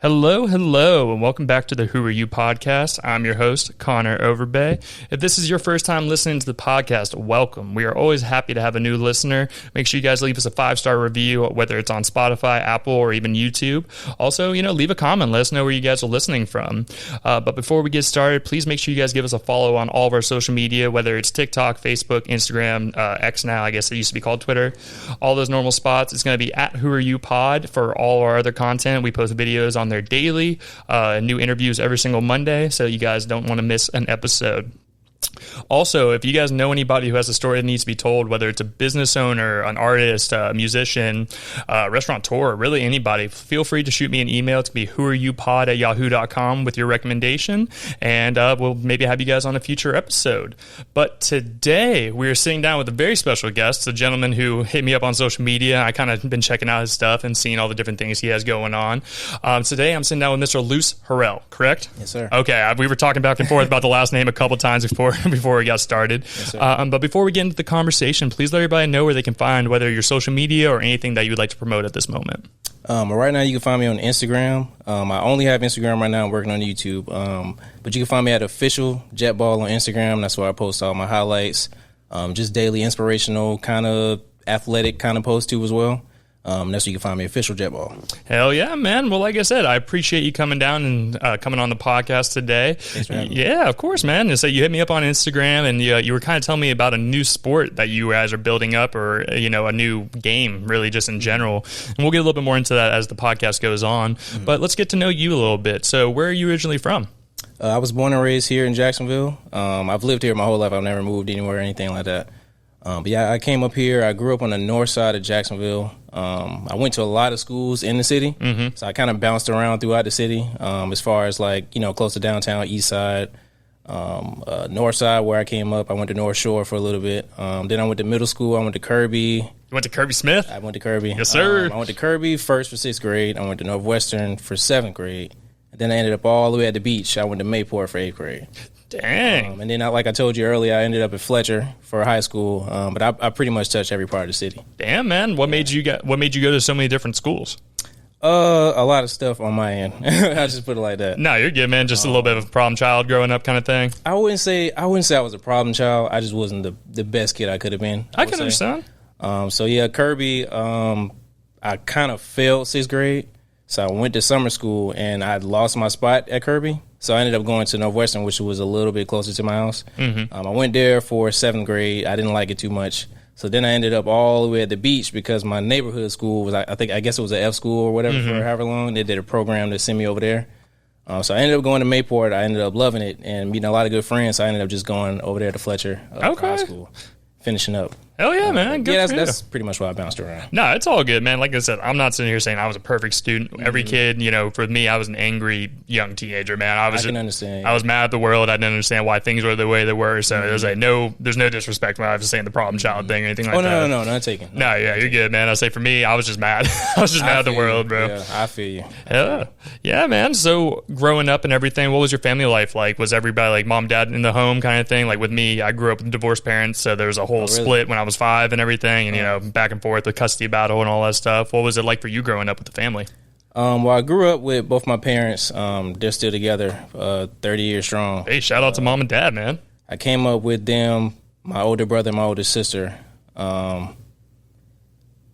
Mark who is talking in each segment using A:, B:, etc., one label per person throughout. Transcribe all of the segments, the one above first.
A: Hello, and welcome back to the Who Are You podcast. I'm your host, Connor Overbay. If this is your first time listening to the podcast, welcome. We are always happy to have a new listener. Make sure you guys leave us a 5-star review, whether it's on Spotify, Apple, or even YouTube. Also, leave a comment. Let us know where you guys are listening from. But before we get started, please make sure you guys give us a follow on all of our social media, whether it's TikTok, Facebook, Instagram, X now, I guess it used to be called Twitter. All those normal spots. It's going to be at Who Are You Pod for all our other content. We post videos on there daily, new interviews every single Monday, so you guys don't want to miss an episode. Also, if you guys know anybody who has a story that needs to be told, whether it's a business owner, an artist, a musician, restaurateur, really anybody, feel free to shoot me an email. It's going to be whoareyoupod@yahoo.com with your recommendation, and we'll maybe have you guys on a future episode. But today, we're sitting down with a very special guest, a gentleman who hit me up on social media. I kind of been checking out his stuff and seeing all the different things he has going on. Today, I'm sitting down with Mr. Luce Harrell, correct?
B: Yes, sir.
A: Okay, we were talking back and forth about the last name a couple times before we got started.
B: Yes,
A: but before we get into the conversation, please let everybody know where they can find whether your social media or anything that you would like to promote at this moment.
B: Right now, you can find me on Instagram. I only have Instagram right now. I'm working on YouTube. But you can find me at Official Jetball on Instagram. That's where I post all my highlights. Just daily inspirational, kind of athletic kind of posts too as well. That's where you can find me, Official Jetball.
A: Hell yeah, man. Well, like I said, I appreciate you coming down and coming on the podcast today.
B: Thanks for having me.
A: Yeah, of course, man. And so you hit me up on Instagram, and you were kind of telling me about a new sport that you guys are building up, or a new game, really, just in general. And we'll get a little bit more into that as the podcast goes on. Mm-hmm. But let's get to know you a little bit. So, where are you originally from?
B: I was born and raised here in Jacksonville. I've lived here my whole life. I've never moved anywhere or anything like that. But yeah, I came up here. I grew up on the north side of Jacksonville. I went to a lot of schools in the city, so I kind of bounced around throughout the city, as far as close to downtown, east side, north side where I came up. I went to North Shore for a little bit. Then I went to middle school. I went to Kirby.
A: You went to Kirby Smith?
B: I went to Kirby.
A: Yes, sir.
B: I went to Kirby first for 6th grade. I went to Northwestern for 7th grade. And then I ended up all the way at the beach. I went to Mayport for 8th grade.
A: Dang.
B: And then, like I told you earlier, I ended up at Fletcher for high school. But I pretty much touched every part of the city.
A: Damn, man. What made you go to so many different schools?
B: A lot of stuff on my end. I just put it like that.
A: No, you're good, man. Just a little bit of a problem child growing up kind of thing.
B: I wouldn't say I was a problem child. I just wasn't the best kid I could have been.
A: I can understand.
B: So yeah, Kirby, I kind of failed 6th grade. So I went to summer school, and I lost my spot at Kirby. So I ended up going to Northwestern, which was a little bit closer to my house. Mm-hmm. I went there for 7th grade. I didn't like it too much. So then I ended up all the way at the beach because my neighborhood school was, I guess it was an F school or whatever for however long. They did a program to send me over there. So I ended up going to Mayport. I ended up loving it and meeting a lot of good friends. So I ended up just going over there to Fletcher for high school, finishing up.
A: Hell yeah, man. Good for you.
B: That's pretty much why I bounced around.
A: No, it's all good, man. Like I said, I'm not sitting here saying I was a perfect student. Every kid, for me, I was an angry young teenager, man. I can
B: understand.
A: I was mad at the world. I didn't understand why things were the way they were. So there's no disrespect when I was saying the problem child thing or anything like that.
B: No, not taking.
A: No, yeah, you're good, man. I say for me, I was just mad. I was just mad at the world, bro.
B: Yeah, I feel you.
A: Yeah, man. So growing up and everything, what was your family life like? Was everybody like mom, dad in the home kind of thing? Like with me, I grew up with divorced parents, so there was a whole split when I was 5 and everything. And, back and forth, the custody battle and all that stuff. What was it like for you growing up with the family?
B: Well, I grew up with both my parents. They're still together, 30 years strong.
A: Hey, shout out to mom and dad, man.
B: I came up with them, my older brother and my older sister.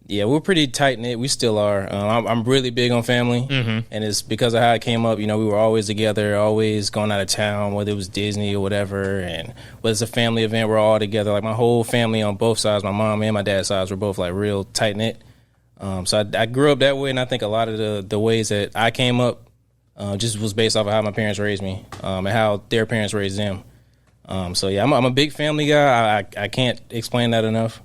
B: Yeah, we're pretty tight-knit. We still are. I'm really big on family, and it's because of how I came up. We were always together, always going out of town, whether it was Disney or whatever, and whether it's a family event, we're all together. Like, my whole family on both sides, my mom and my dad's sides, were both, like, real tight-knit. So I grew up that way, and I think a lot of the ways that I came up just was based off of how my parents raised me and how their parents raised them. So, yeah, I'm a big family guy. I can't explain that enough.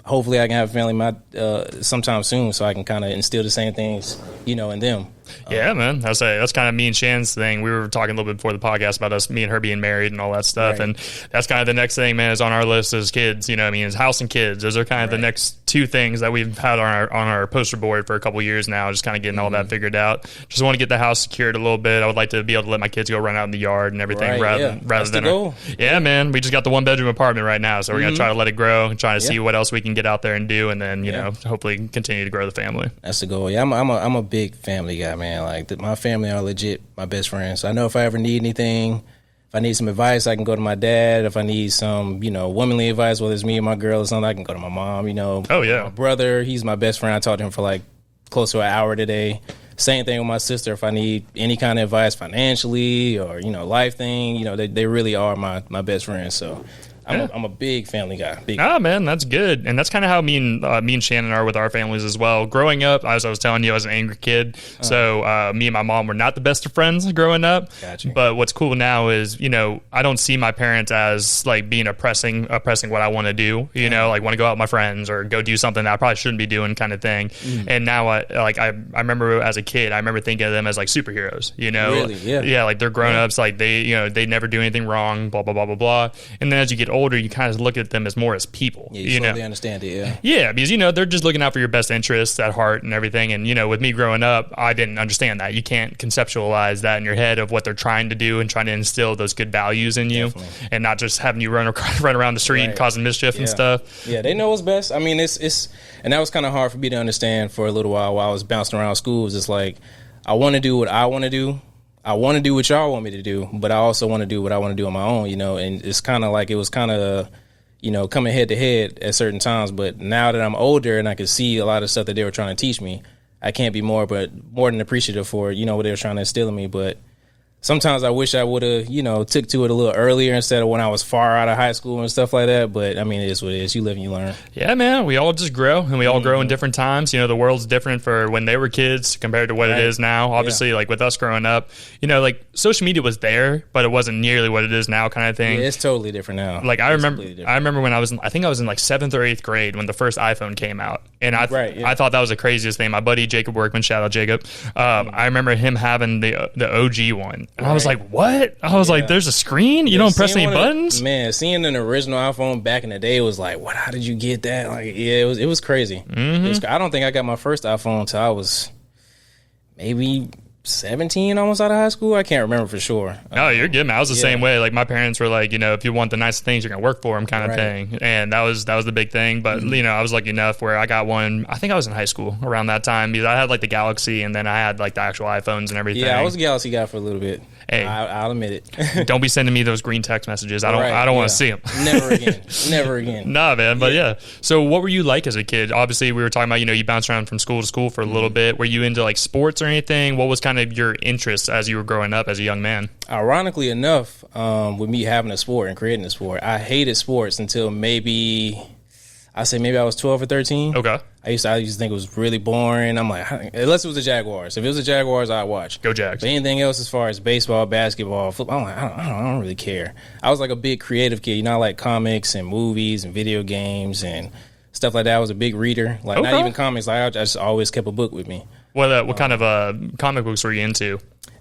B: Hopefully I can have a family sometime soon so I can kind of instill the same things, in them.
A: Yeah, man. That's kind of me and Shan's thing. We were talking a little bit before the podcast about me and her being married and all that stuff. Right. And that's kind of the next thing, man, is on our list as kids. Is house and kids. Those are kind of the next two things that we've had on our poster board for a couple years now, just kind of getting all that figured out. Just want to get the house secured a little bit. I would like to be able to let my kids go run out in the yard and everything rather than
B: the goal.
A: Yeah, man. We just got the 1-bedroom apartment right now, so we're going to try to let it grow and try to see what else we can get out there and do, and then, hopefully continue to grow the family.
B: That's the goal. Yeah, I'm a big family guy, man. Like, my family are legit my best friends. I know if I ever need anything, if I need some advice, I can go to my dad. If I need some, womanly advice, whether it's me or my girl or something, I can go to my mom,
A: Oh, yeah.
B: My brother, he's my best friend. I talked to him for like close to an hour today. Same thing with my sister. If I need any kind of advice financially or, life thing, they really are my best friends. So I'm a big family guy.
A: Man, that's good. And that's kind of how me and Shannon are with our families as well. Growing up, as I was telling you, I was an angry kid. So me and my mom were not the best of friends growing up.
B: Gotcha.
A: But what's cool now is, I don't see my parents as like being oppressing what I want to do, like want to go out with my friends or go do something that I probably shouldn't be doing kind of thing. And now I remember as a kid, I remember thinking of them as like superheroes,
B: Really? Yeah.
A: Yeah, like they're grown-ups, like they never do anything wrong, blah, blah, blah, blah, blah. And then as you get older, you kind of look at them as more as people.
B: Yeah, you slowly understand it,
A: Yeah, because, they're just looking out for your best interests at heart and everything. And, with me growing up, I didn't understand that. You can't conceptualize that in your head of what they're trying to do and trying to instill those good values in you. Definitely. And not just having you run around the street causing mischief and stuff.
B: Yeah, they know what's best. I mean, it's and that was kind of hard for me to understand for a little while I was bouncing around schools. It's like, I want to do what I want to do. I want to do what y'all want me to do, but I also want to do what I want to do on my own, and it's kind of like it was kind of, coming head to head at certain times. But now that I'm older and I can see a lot of stuff that they were trying to teach me, I can't be more than appreciative for, what they were trying to instill in me. But sometimes I wish I would have, took to it a little earlier instead of when I was far out of high school and stuff like that. But, I mean, it is what it is. You live and you learn.
A: Yeah, man. We all just grow, and we all grow in different times. The world's different for when they were kids compared to what it is now. Obviously, like with us growing up, like social media was there, but it wasn't nearly what it is now kind of thing.
B: Yeah, it's totally different now.
A: Like I remember when I was in like 7th or 8th grade when the first iPhone came out. And I thought that was the craziest thing. My buddy, Jacob Workman, shout out Jacob. I remember him having the OG one. And I was like, what? I was like, there's a screen? You don't press any buttons?
B: Man, seeing an original iPhone back in the day was like, what? How did you get that? Like, yeah, it was crazy. I don't think I got my first iPhone until I was maybe 17, almost out of high school. I can't remember for sure.
A: No, you're good, man. I was the same way. Like my parents were like, if you want the nice things, you're gonna work for them, kind of thing. And that was the big thing. But I was lucky enough where I got one. I think I was in high school around that time because I had like the Galaxy, and then I had like the actual iPhones and everything.
B: Yeah, I was a Galaxy guy for a little bit.
A: Hey,
B: I'll admit it.
A: Don't be sending me those green text messages. I don't want to see them.
B: Never again.
A: Nah, man. But yeah. So what were you like as a kid? Obviously, we were talking about, you bounced around from school to school for a little bit. Were you into like sports or anything? What was kind of your interest as you were growing up as a young man?
B: Ironically enough, with me having a sport and creating a sport, I hated sports until maybe I was 12 or 13.
A: Okay.
B: I used to think it was really boring. I'm like, unless it was the Jaguars. If it was the Jaguars, I'd watch.
A: Go Jags.
B: But anything else as far as baseball, basketball, football, I'm like, I don't really care. I was like a big creative kid. I like comics and movies and video games and stuff like that. I was a big reader. Like not even comics. Like I just always kept a book with me.
A: What kind of comic books were you into?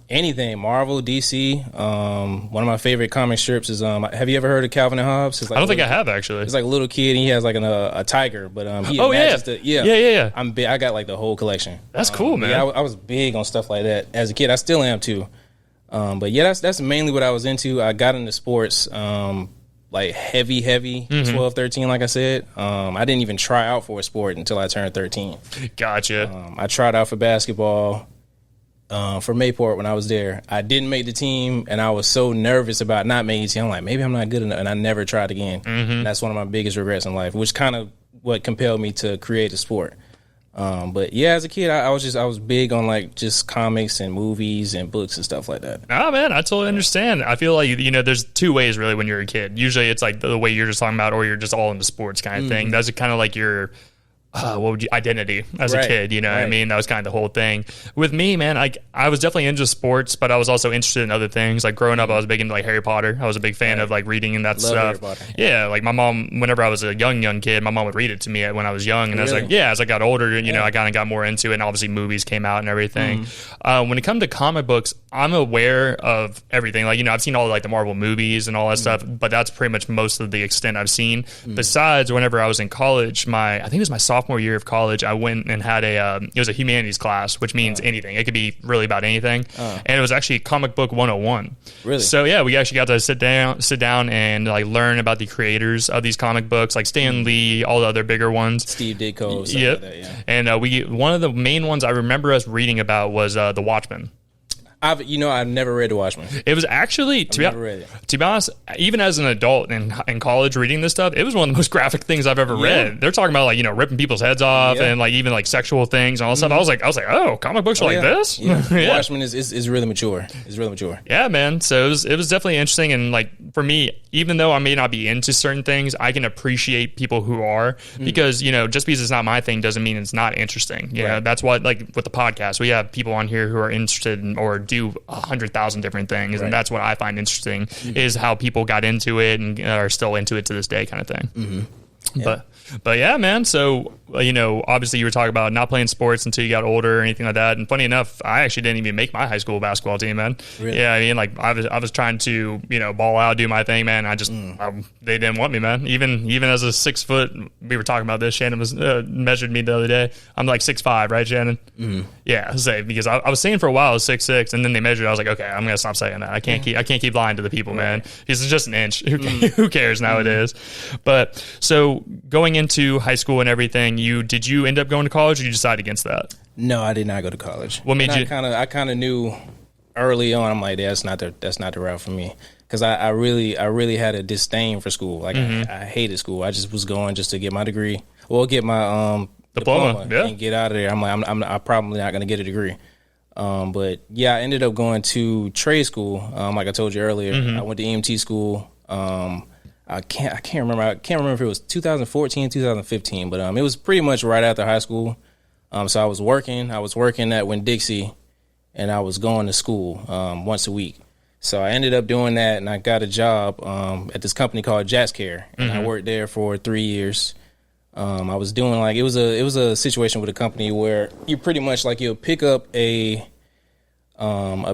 B: Anything, Marvel, DC. One of my favorite comic strips is have you ever heard of Calvin and Hobbes? It's like
A: I don't think I have actually.
B: It's like a little kid and he has like a tiger, but he
A: yeah.
B: I'm big. I got like the whole collection.
A: That's cool, man.
B: Yeah, I was big on stuff like that as a kid. I still am too. But yeah, that's mainly what I was into. I got into sports like heavy 12, 13, like I said. I didn't even try out for a sport until I turned 13.
A: Gotcha.
B: I tried out for basketball. For Mayport when I was there. I didn't make the team, and I was so nervous about not making the team. I'm like, maybe I'm not good enough, and I never tried again. And that's one of my biggest regrets in life, which kind of what compelled me to create a sport. But yeah, as a kid, I was big on like just comics and movies and books and stuff like that.
A: Oh man, I totally understand. I feel like there's two ways really when you're a kid. Usually it's like the way you're just talking about, or you're just all into sports kind of thing. That's kind of like your identity as a kid, what I mean? That was kind of the whole thing. With me, man, I was definitely into sports, but I was also interested in other things. Like growing up, I was big into like Harry Potter. I was a big fan of like reading and that stuff.
B: Harry Potter.
A: Yeah, like my mom, whenever I was a young kid, my mom would read it to me when I was young. And I was like, as I got older, I kind of got more into it. And obviously movies came out and everything. When it comes to comic books, I'm aware of everything. Like, I've seen all like the Marvel movies and all that stuff, but that's pretty much most of the extent I've seen. Besides, whenever I was in college, I think it was my sophomore sophomore year of college, I went and had it was a humanities class, which means anything. It could be really about anything. And it was actually comic book 101.
B: Really?
A: So yeah, we actually got to sit down and like learn about the creators of these comic books, like Stan Lee, all the other bigger ones.
B: Steve Ditko, stuff
A: Yep.
B: like that, yeah.
A: And one of the main ones I remember us reading about was The Watchmen.
B: I've never read The Watchmen.
A: It was actually, to be honest, even as an adult in college reading this stuff, it was one of the most graphic things I've ever read. They're talking about like, ripping people's heads off and like even like sexual things and all that stuff. I was like, oh, comic books are like this?
B: Yeah. The Watchmen is really mature. It's really mature.
A: Yeah, man. So it was definitely interesting. And like for me, even though I may not be into certain things, I can appreciate people who are because, just because it's not my thing doesn't mean it's not interesting. Yeah, that's why like with the podcast, we have people on here who are interested in, or do 100,000 different things, and that's what I find interesting is how people got into it and are still into it to this day, kind of thing. But yeah, man. So obviously you were talking about not playing sports until you got older or anything like that. And funny enough, I actually didn't even make my high school basketball team, man.
B: Really?
A: Yeah, I mean, like I was trying to ball out, do my thing, man. I just they didn't want me, man. Even as a 6 foot, we were talking about this. Shannon was measured me the other day. I'm like 6'5", right, Shannon? Yeah, because I was saying for a while I was 6'6", and then they measured. I was like, okay, I'm gonna stop saying that. I can't keep lying to the people, man. Because it's just an inch. Who cares nowadays? But so going into high school and everything, did you end up going to college, or you decided against that?
B: No, I did not go to college.
A: What made you?
B: I kind of knew early on. I'm like, that's not the route for me, because I really had a disdain for school. Like I hated school. I just was going just to get my degree or get my diploma and get out of there. I'm like, I'm probably not going to get a degree. But yeah, I ended up going to trade school. Like I told you earlier, I went to EMT school. I can't remember. I can't remember if it was 2014, 2015, but it was pretty much right after high school. So I was working at Winn-Dixie, and I was going to school once a week. So I ended up doing that, and I got a job at this company called Jats Care, and I worked there for 3 years. I was doing like it was a situation with a company where you pretty much like you'll pick up a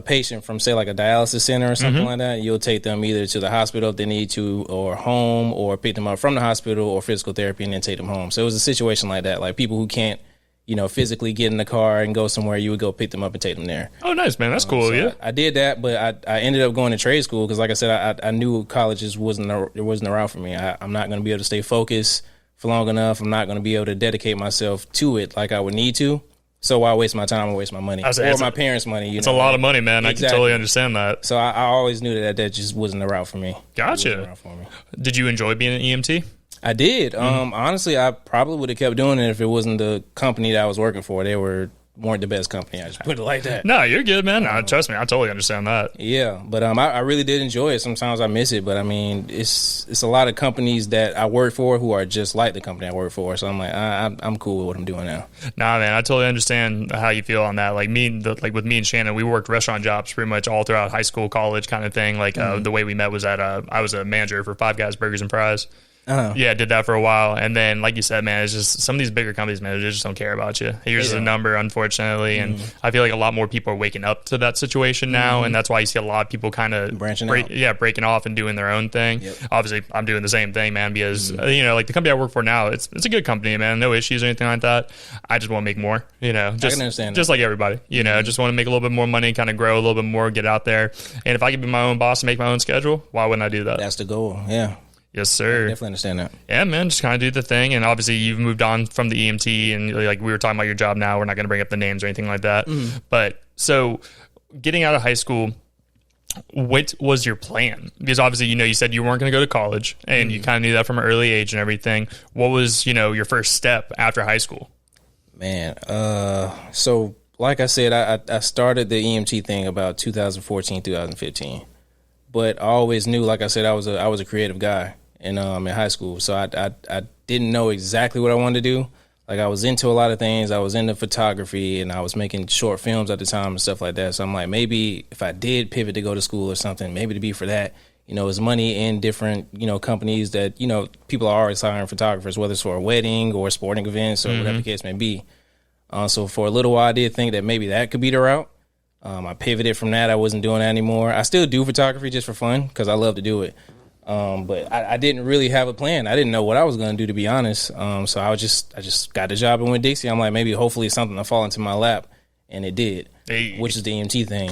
B: patient from, say, like a dialysis center or something like that. You'll take them either to the hospital if they need to, or home, or pick them up from the hospital or physical therapy and then take them home. So it was a situation like that, like people who can't, physically get in the car and go somewhere, you would go pick them up and take them there.
A: Oh, nice, man. That's cool.
B: So I did that, but I ended up going to trade school because, like I said, I knew colleges wasn't a route for me. I'm not going to be able to stay focused for long enough. I'm not going to be able to dedicate myself to it like I would need to. So why waste my time or waste my money or my parents' money?
A: It's a lot of money, man. Exactly. I can totally understand that.
B: So I always knew that just wasn't the route for me.
A: Gotcha. Did you enjoy being an EMT?
B: I did. Honestly, I probably would have kept doing it if it wasn't the company that I was working for. They weren't the best company. I just put it like that.
A: No, you're good, man. Trust me, I totally understand that.
B: Yeah, but I really did enjoy it. Sometimes I miss it, but I mean, it's a lot of companies that I work for who are just like the company I work for. So I'm like, I'm cool with what I'm doing now. Nah,
A: man, I totally understand how you feel on that. Like with me and Shannon, we worked restaurant jobs pretty much all throughout high school, college, kind of thing. Like the way we met was at I was a manager for Five Guys Burgers and Fries. Yeah, I did that for a while, and then like you said, man, it's just some of these bigger companies, man, they just don't care about you. Here's a number, unfortunately, and I feel like a lot more people are waking up to that situation now, and that's why you see a lot of people kind of breaking off and doing their own thing. Obviously, I'm doing the same thing, man, because like the company I work for now, it's a good company, man, no issues or anything like that. I just want to make more, just
B: I can understand
A: just like everybody, just want to make a little bit more money, kind of grow a little bit more, get out there, and if I could be my own boss and make my own schedule, why wouldn't I do that?
B: That's the goal. Yeah.
A: Yes, sir.
B: I definitely understand that.
A: Yeah, man, just kind of do the thing. And obviously, you've moved on from the EMT, and like we were talking about your job now. We're not going to bring up the names or anything like that. But so getting out of high school, what was your plan? Because obviously, you said you weren't going to go to college, and you kind of knew that from an early age and everything. What was, your first step after high school?
B: Man, so like I said, I started the EMT thing about 2014, 2015. But I always knew, like I said, I was a creative guy in high school. So I didn't know exactly what I wanted to do. Like I was into a lot of things. I was into photography, and I was making short films at the time and stuff like that. So I'm like, maybe if I did pivot to go to school or something, maybe to be for that. There's money in different, companies that, people are always hiring photographers, whether it's for a wedding or sporting events or whatever the case may be. So for a little while, I did think that maybe that could be the route. I pivoted from that. I wasn't doing that anymore. I still do photography just for fun because I love to do it. But I didn't really have a plan. I didn't know what I was going to do, to be honest. So I just got the job at Winn-Dixie. I'm like, maybe hopefully something will fall into my lap, and it did.
A: Hey.
B: Which is the EMT thing.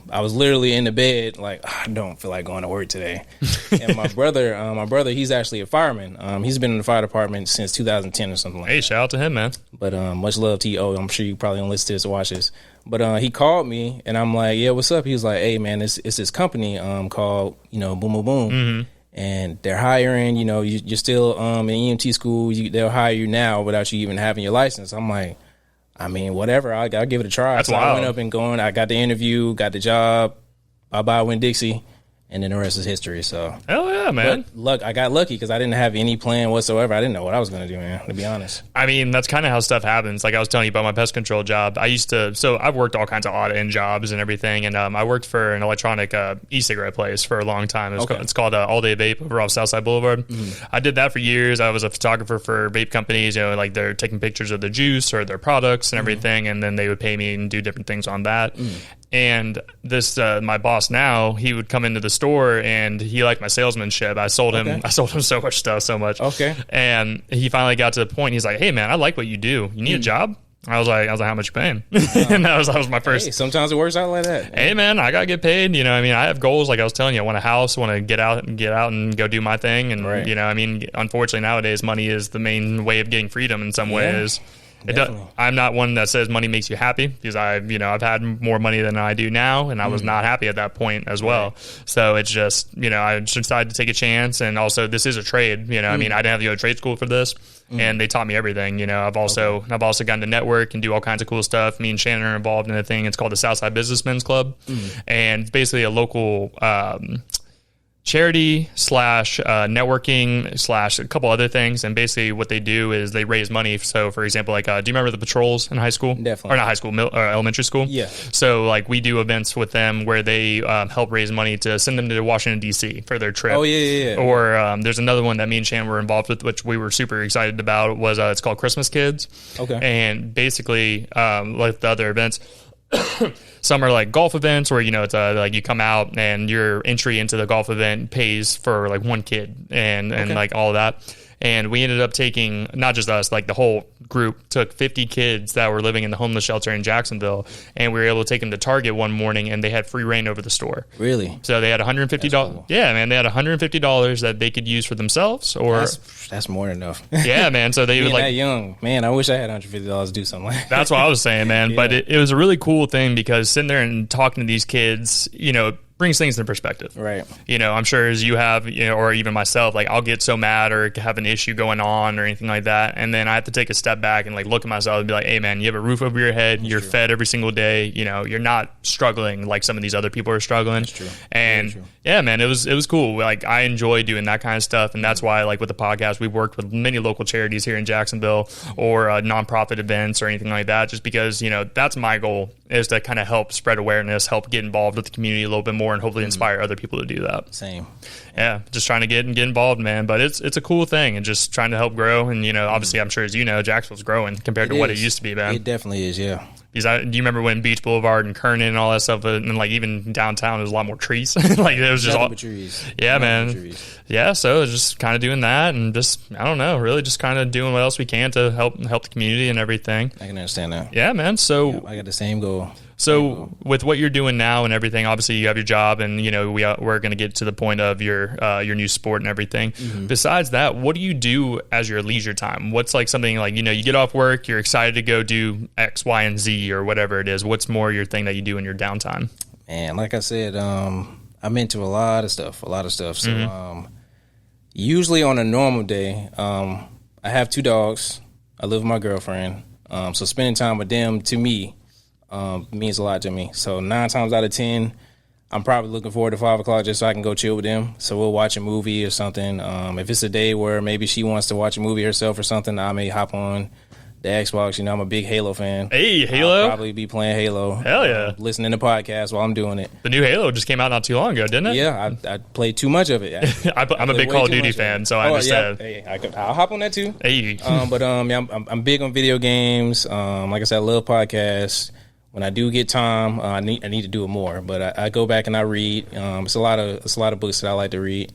B: I was literally in the bed like, I don't feel like going to work today. And my brother, he's actually a fireman. He's been in the fire department since 2010 or something like that.
A: Hey, shout out to him, man.
B: But much love to you. Oh, I'm sure you probably don't listen to this or watch this. But he called me, and I'm like, yeah, what's up? He was like, hey, man, it's this company called, Boom Boom Boom. Mm-hmm. And they're hiring, you're still in EMT school. They'll hire you now without you even having your license. I'm like, I mean, whatever. I'll give it a try.
A: That's
B: so
A: wild.
B: I went up and going. I got the interview, got the job. Bye-bye, Winn-Dixie. And then the rest is history. So
A: hell yeah, man.
B: But I got lucky because I didn't have any plan whatsoever. I didn't know what I was going to do, man, to be honest.
A: I mean, that's kind of how stuff happens. Like I was telling you about my pest control job. I've worked all kinds of odd end jobs and everything. And I worked for an electronic e-cigarette place for a long time. It's called All Day Vape over off Southside Boulevard. Mm-hmm. I did that for years. I was a photographer for vape companies, like they're taking pictures of the juice or their products and everything. Mm-hmm. And then they would pay me and do different things on that. Mm-hmm. And this, my boss now, he would come into the store and he liked my salesmanship. I sold him so much stuff, so much.
B: Okay.
A: And he finally got to the point. He's like, "Hey, man, I like what you do. You need a job?" I was like, "How much you paying?" And that was my first.
B: Hey, sometimes it works out like that.
A: Hey, man, I gotta get paid. I have goals. Like I was telling you, I want a house. I want to get out and go do my thing. And
B: right.
A: Unfortunately nowadays, money is the main way of getting freedom in some ways. I'm not one that says money makes you happy because I've had more money than I do now, and I was not happy at that point as well. Right. So it's just, I just decided to take a chance, and also this is a trade. I didn't have to go to trade school for this, and they taught me everything. I've also gotten to network and do all kinds of cool stuff. Me and Shannon are involved in a thing. It's called the Southside Businessmen's Club, and it's basically a local charity / networking / a couple other things. And basically what they do is they raise money. So for example, do you remember the patrols in high school?
B: Definitely.
A: Or not high school, elementary school?
B: Yeah.
A: So we do events with them where they help raise money to send them to Washington, D.C. for their trip.
B: Oh, yeah.
A: Or there's another one that me and Shannon were involved with, which we were super excited about, was it's called Christmas Kids.
B: Okay.
A: And basically, like the other events, some are like golf events where it's you come out and your entry into the golf event pays for one kid and all of that. And we ended up taking, not just us, the whole group took 50 kids that were living in the homeless shelter in Jacksonville, and we were able to take them to Target one morning, and they had free reign over the store.
B: Really?
A: So they had $150. Cool. Yeah, man, they had $150 that they could use for themselves, or
B: that's more than enough.
A: Yeah, man. So they would
B: that young, man. I wish I had $150 to do something like that.
A: That's what I was saying, man. Yeah. But it was a really cool thing because sitting there and talking to these kids, brings things into perspective.
B: Right.
A: I'm sure as you have, or even myself, I'll get so mad or have an issue going on or anything like that. And then I have to take a step back and look at myself and be like, hey man, you have a roof over your head. That's you're true. Fed every single day. You're not struggling like some of these other people are struggling.
B: That's true.
A: And true. Yeah, man, it was cool. I enjoy doing that kind of stuff. And that's why with the podcast, we've worked with many local charities here in Jacksonville or nonprofit events or anything like that, just because, that's my goal, is to kind of help spread awareness, help get involved with the community a little bit more, and hopefully inspire other people to do that.
B: Same.
A: Yeah, just trying to get involved, man. But it's a cool thing, and just trying to help grow. And obviously, I'm sure as Jacksonville's growing compared to what it used to be, man.
B: It definitely is, yeah.
A: Because do you remember when Beach Boulevard and Kernan and all that stuff, and even downtown, there was a lot more trees. It was just all
B: trees.
A: Yeah, man. Trees. Yeah, so just kind of doing that, and just I don't know, really just kind of doing what else we can to help the community and everything.
B: I can understand that.
A: Yeah, man. So
B: I got the same goal.
A: So with what you're doing now and everything, obviously you have your job, and we're going to get to the point of your new sport and everything. Mm-hmm. Besides that, what do you do as your leisure time? What's something you get off work, you're excited to go do X, Y, and Z or whatever it is. What's more your thing that you do in your downtime?
B: Man, like I said, I'm into a lot of stuff. So
A: mm-hmm.
B: Usually on a normal day, I have 2 dogs. I live with my girlfriend. So spending time with them, to me, means a lot to me. So 9 times out of 10, I'm probably looking forward to 5 o'clock just so I can go chill with them. So we'll watch a movie or something. If it's a day where maybe she wants to watch a movie herself or something, I may hop on the Xbox. I'm a big Halo fan.
A: Hey, Halo?
B: I'll probably be playing Halo.
A: Hell yeah.
B: Listening to podcasts while I'm doing it.
A: The new Halo just came out not too long ago, didn't it?
B: Yeah, I played too much of it.
A: I'm a big Call of Duty fan, so I understand.
B: Yeah. Hey, I'll hop on that too.
A: Hey.
B: I'm big on video games. Like I said, I love podcasts. When I do get time, I need to do it more. But I go back and I read. It's a lot of books that I like to read.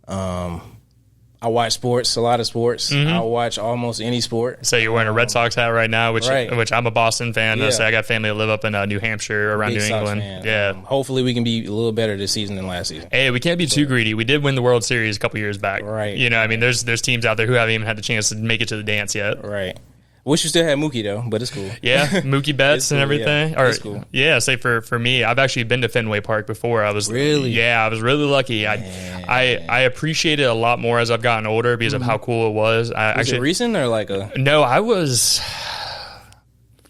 B: I watch sports, a lot of sports. I watch almost any sport.
A: So you're wearing a Red Sox hat right now, which
B: Right.
A: I'm a Boston fan.
B: Yeah.
A: So I got family that live up in New Hampshire, around
B: Big
A: New
B: Sox
A: England.
B: fan.
A: Yeah.
B: Hopefully we can be a little better this season than last season.
A: Hey, we can't be too greedy. We did win the World Series a couple years back.
B: Right.
A: You know, I mean, there's teams out there who haven't even had the chance to make it to the dance yet.
B: Right. Wish you still had Mookie though, but it's cool.
A: Yeah, Mookie Betts
B: It's
A: and
B: cool,
A: everything.
B: yeah.
A: Or,
B: It's cool.
A: Yeah, say for me, I've actually been to Fenway Park before. I was
B: Really?
A: Yeah, I was really lucky. I appreciate it a lot more as I've gotten older because of how cool it was.
B: Was it recent or like a?
A: No, I was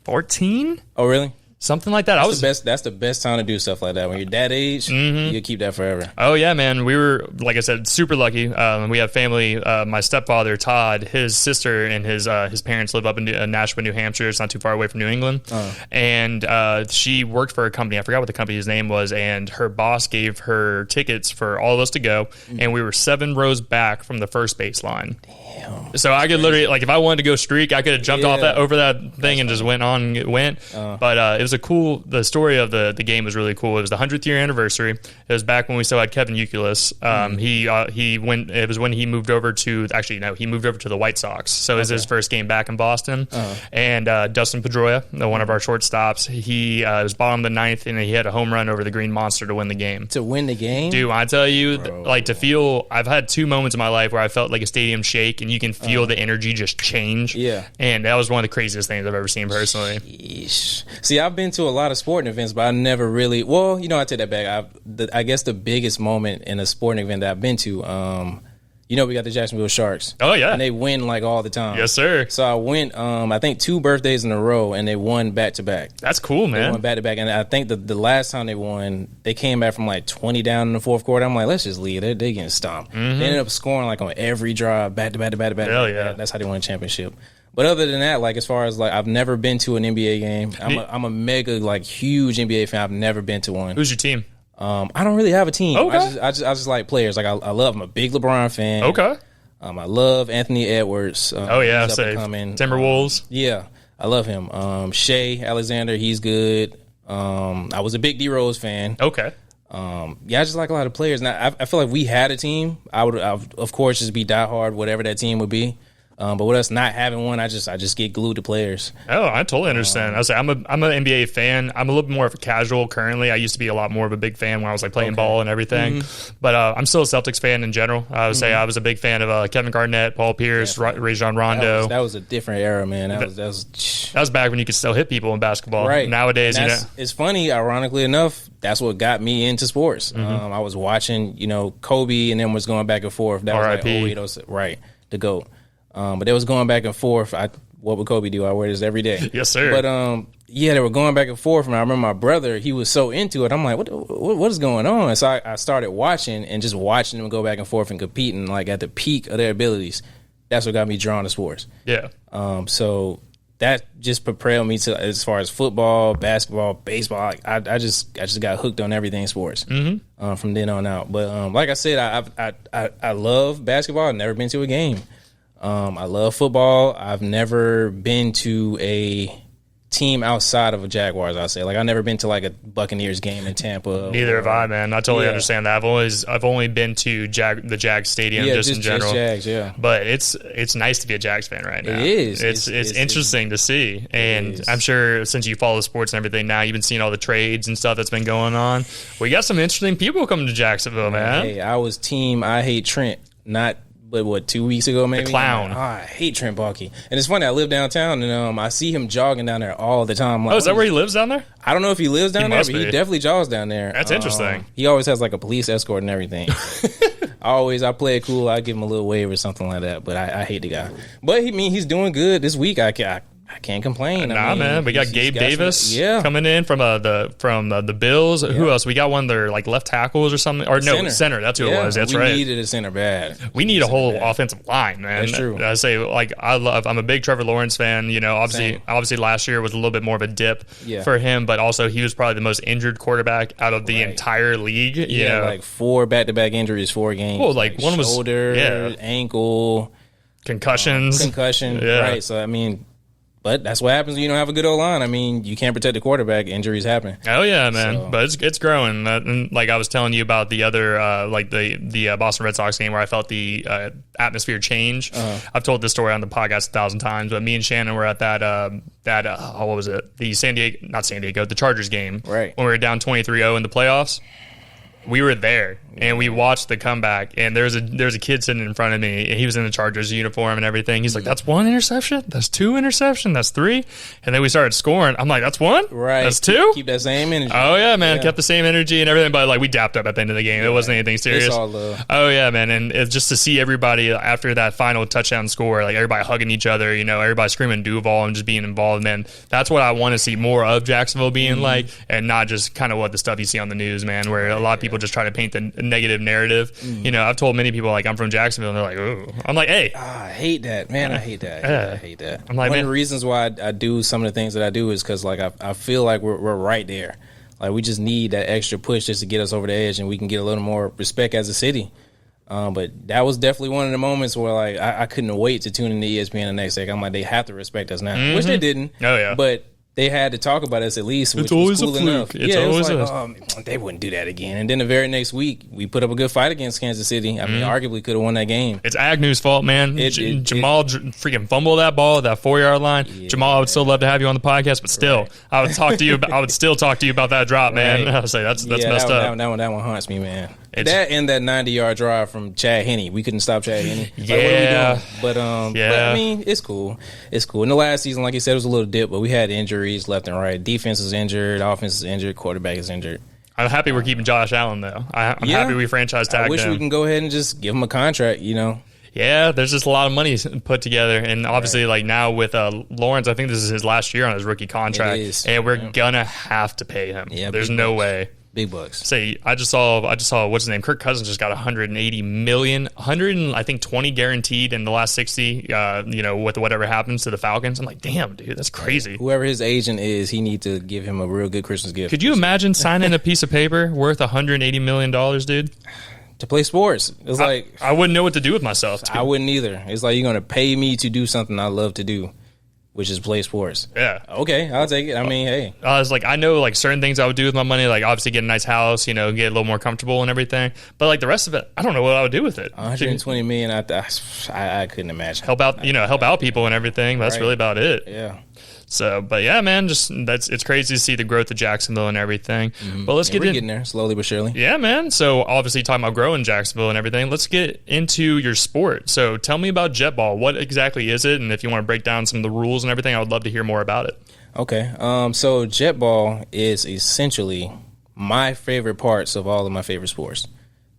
A: 14,
B: Oh, really?
A: something like that. I was
B: That's the best time to do stuff like that. When you're that age, you keep that forever.
A: Oh yeah, man. We were, like I said, super lucky. We have family. My stepfather Todd, his sister and his parents live up in Nashua, New Hampshire. It's not too far away from New England. And she worked for a company. I forgot what the company's name was. And her boss gave her tickets for all of us to go. And we were 7 rows back from the first base line.
B: Damn.
A: So I could literally, like, if I wanted to go streak, I could have jumped off
B: Yeah.
A: over that thing and just went. But it was the story of the game was really cool. It was the 100th year anniversary. It was back when we still had Kevin Youkilis. It was when he moved over to, he moved over to the White Sox. So it was his first game back in Boston. And Dustin Pedroia, one of our shortstops, he was bottom of the 9th, and he had a home run over the Green Monster to win the game.
B: To win the game?
A: Dude, I tell you, I've had 2 moments in my life where I felt like a stadium shake, and you can feel the energy just change.
B: Yeah.
A: And that was one of the craziest things I've ever seen personally.
B: Yeesh. See, I've been to a lot of sporting events, but I never really. Well, I take that back. I guess the biggest moment in a sporting event that I've been to, we got the Jacksonville Sharks.
A: Oh yeah,
B: and they win like all the time.
A: Yes, sir.
B: So I went, I think 2 birthdays in a row, and they won back to back.
A: That's cool, man.
B: They won back to back, and I think the last time they won, they came back from like 20 down in the fourth quarter. I'm like, let's just leave. They're getting stomped. They ended up scoring like on every drive, back to back to back to back.
A: Hell yeah.
B: That's how they won a championship. But other than that, like as far as like I've never been to an NBA game. I'm a mega like huge NBA fan. I've never been to one.
A: Who's your team?
B: I don't really have a team.
A: Okay.
B: I just like players. Like I love. I'm a big LeBron fan.
A: Okay.
B: I love Anthony Edwards.
A: Oh yeah,
B: he's up and
A: say
B: coming.
A: Timberwolves.
B: Yeah, I love him. Shea Alexander, he's good. I was a big D Rose fan.
A: Okay.
B: I just like a lot of players. Now I feel like we had a team. I would of course just be diehard, whatever that team would be. But with us not having one, I just get glued to players.
A: Oh, I totally understand. I'm an NBA fan. I'm a little bit more of a casual currently. I used to be a lot more of a big fan when I was like playing ball and everything. But I'm still a Celtics fan in general. I would say I was a big fan of Kevin Garnett, Paul Pierce, Rajon Rondo.
B: That was a different era, man. That was
A: back when you could still hit people in basketball.
B: Right.
A: Nowadays,
B: it's funny. Ironically enough, that's what got me into sports. I was watching, Kobe, and then was going back and forth. That was
A: R.I.P.
B: like, right, the GOAT. But they was going back and forth. What would Kobe do? I wear this every day.
A: Yes, sir.
B: But they were going back and forth. And I remember my brother, he was so into it. I'm like, what is going on? So I started watching and just watching them go back and forth and competing like at the peak of their abilities. That's what got me drawn to sports.
A: Yeah.
B: So that just propelled me to as far as football, basketball, baseball. Like, I just got hooked on everything sports from then on out. But like I said, I love basketball. I've never been to a game. I love football. I've never been to a team outside of a Jaguars, I'll say. Like, I've never been to like a Buccaneers game in Tampa.
A: Neither have I, man. I totally understand that. I've only been to the Jags stadium just in general.
B: Just Jags, yeah.
A: But it's nice to be a Jags fan right now.
B: It is.
A: It's interesting to see. And I'm sure since you follow sports and everything now, you've been seeing all the trades and stuff that's been going on. We got some interesting people coming to Jacksonville, man.
B: Hey, I was team I hate Trent, not but what, 2 weeks ago maybe?
A: The clown.
B: I hate Trent Baalke. And it's funny, I live downtown and I see him jogging down there all the time. Like,
A: is that where he lives down there?
B: I don't know if he lives down there,
A: must
B: but he
A: be.
B: definitely jogs down there.
A: That's interesting.
B: He always has like a police escort and everything. I play it cool. I give him a little wave or something like that. But I hate the guy. But he's doing good this week. I can't complain.
A: Man. We got Gabe Davis coming in from the Bills. Yeah. Who else? We got one of their like left tackles or something. Or no, center. That's who it was. That's right.
B: We needed a center bad.
A: We need a whole offensive line, man.
B: That's true.
A: I say, like, I'm a big Trevor Lawrence fan. Obviously last year was a little bit more of a dip for him, but also he was probably the most injured quarterback out of the entire league.
B: Yeah, like 4 back-to-back injuries, 4 games.
A: Well, like one was
B: shoulder, ankle,
A: concussion.
B: right? So But that's what happens when you don't have a good O-line. I mean, you can't protect the quarterback. Injuries happen.
A: Oh, yeah, man. So. But it's growing. And like I was telling you about the other, like the Boston Red Sox game where I felt the atmosphere change. I've told this story on the podcast 1,000 times, but me and Shannon were at what was it? The Chargers game.
B: Right.
A: When we were down 23-0 in the playoffs. We were there, and we watched the comeback, and there was a kid sitting in front of me, and he was in the Chargers uniform and everything. He's like, that's 1 interception? That's 2 interception? That's 3? And then we started scoring. I'm like, that's 1?
B: Right.
A: That's 2?
B: Keep that same energy.
A: Oh, yeah, man. Kept the same energy and everything, but like we dapped up at the end of the game. It wasn't anything serious.
B: It's all love.
A: Oh, yeah, man. And it's just to see everybody after that final touchdown score, like everybody hugging each other, everybody screaming Duval and just being involved, man. That's what I want to see more of Jacksonville being like, and not just kind of what the stuff you see on the news, man, where a lot of people just try to paint the negative narrative. I've told many people like I'm from Jacksonville, and they're like, "Ooh." I'm like, "Hey,
B: I hate that, man. I hate that. I hate that."
A: I'm like,
B: one of the reasons why I do some of the things that I do is because like I feel like we're right there. Like we just need that extra push just to get us over the edge, and we can get a little more respect as a city. But that was definitely one of the moments where like I couldn't wait to tune into ESPN the next day. I'm like, they have to respect us now, which they didn't.
A: Oh yeah,
B: but they had to talk about us at least, which
A: it's always
B: was cool
A: a fluke.
B: enough.
A: It's always
B: they wouldn't do that again. And then the very next week, we put up a good fight against Kansas City. I mean, arguably could have won that game.
A: It's Agnew's fault, man. Jamal freaking fumbled that ball at that 4-yard line. Yeah. Jamal, I would still love to have you on the podcast, but still, I would talk to you. I would still talk to you about that drop, man. I would say that's messed up.
B: That one haunts me, man. That and that 90-yard drive from Chad Henne. We couldn't stop Chad Henne.
A: Yeah.
B: But I mean, it's cool. It's cool. In the last season, like you said, it was a little dip, but we had injuries left and right. Defense is injured. Offense is injured. Quarterback is injured.
A: I'm happy we're keeping Josh Allen, though. I'm happy we franchise tagged him.
B: I wish we can go ahead and just give him a contract,
A: Yeah, there's just a lot of money put together, and obviously, like now with Lawrence, I think this is his last year on his rookie contract, and we're gonna have to pay him. Yeah, there's no way.
B: Big bucks.
A: Say, I just saw what's his name? Kirk Cousins just got 180 million, 100 and I think 20 guaranteed in the last 60. With whatever happens to the Falcons, I'm like, damn, dude, that's crazy.
B: Whoever his agent is, he needs to give him a real good Christmas gift.
A: Could you imagine signing a piece of paper worth 180 million dollars, dude?
B: To play sports, it's like
A: I wouldn't know what to do with myself. Dude.
B: I wouldn't either. It's like you're gonna pay me to do something I love to do, which is play sports.
A: Yeah.
B: Okay, I'll take it. I mean, hey.
A: I was like, I know like certain things I would do with my money, like obviously get a nice house, get a little more comfortable and everything. But like the rest of it, I don't know what I would do with it.
B: 120 million, I couldn't imagine.
A: Help out people and everything. But that's really about it.
B: Yeah.
A: So, but yeah, man, it's crazy to see the growth of Jacksonville and everything. Mm-hmm. But
B: we're getting there slowly but surely.
A: Yeah, man. So obviously talking about growing Jacksonville and everything, let's get into your sport. So tell me about jet ball. What exactly is it? And if you want to break down some of the rules and everything, I would love to hear more about it.
B: Okay. So jet ball is essentially my favorite parts of all of my favorite sports.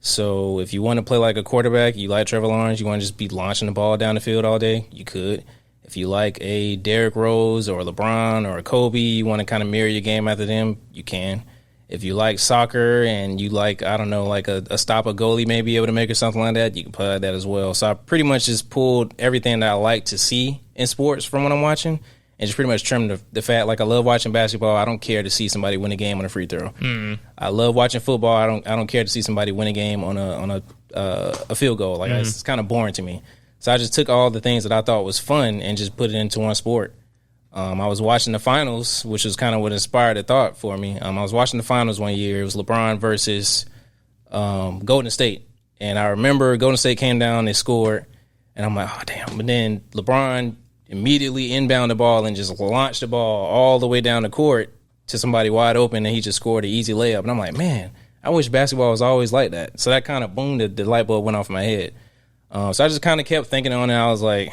B: So if you want to play like a quarterback, you like Trevor Lawrence, you want to just be launching the ball down the field all day, you could. If you like a Derrick Rose or a LeBron or a Kobe, you want to kind of mirror your game after them, you can. If you like soccer and you like, I don't know, like a stop a goalie may be able to make or something like that, you can play that as well. So I pretty much just pulled everything that I like to see in sports from what I'm watching and just pretty much trimmed the fat. Like I love watching basketball. I don't care to see somebody win a game on a free throw. Mm. I love watching football. I don't care to see somebody win a game on a field goal. Like it's kind of boring to me. So I just took all the things that I thought was fun and just put it into one sport. I was watching the finals, which was kind of what inspired the thought for me. I was watching the finals one year. It was LeBron versus Golden State. And I remember Golden State came down, they scored, and I'm like, oh, damn. But then LeBron immediately inbound the ball and just launched the ball all the way down the court to somebody wide open, and he just scored an easy layup. And I'm like, man, I wish basketball was always like that. So that kind of, boom, the light bulb went off in my head. So I just kind of kept thinking on it. I was like,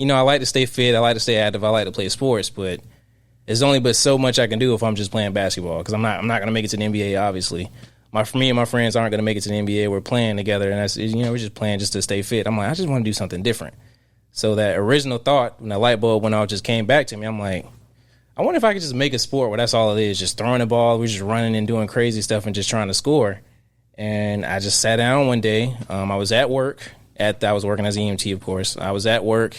B: I like to stay fit. I like to stay active. I like to play sports, but there's only but so much I can do if I'm just playing basketball because I'm not going to make it to the NBA, obviously. Me and my friends aren't going to make it to the NBA. We're playing together, and that's we're just playing just to stay fit. I'm like, I just want to do something different. So that original thought, when the light bulb went off, just came back to me. I'm like, I wonder if I could just make a sport where that's all it is, just throwing the ball. We're just running and doing crazy stuff and just trying to score. And I just sat down one day. I was at work. I was working as EMT, of course. I was at work.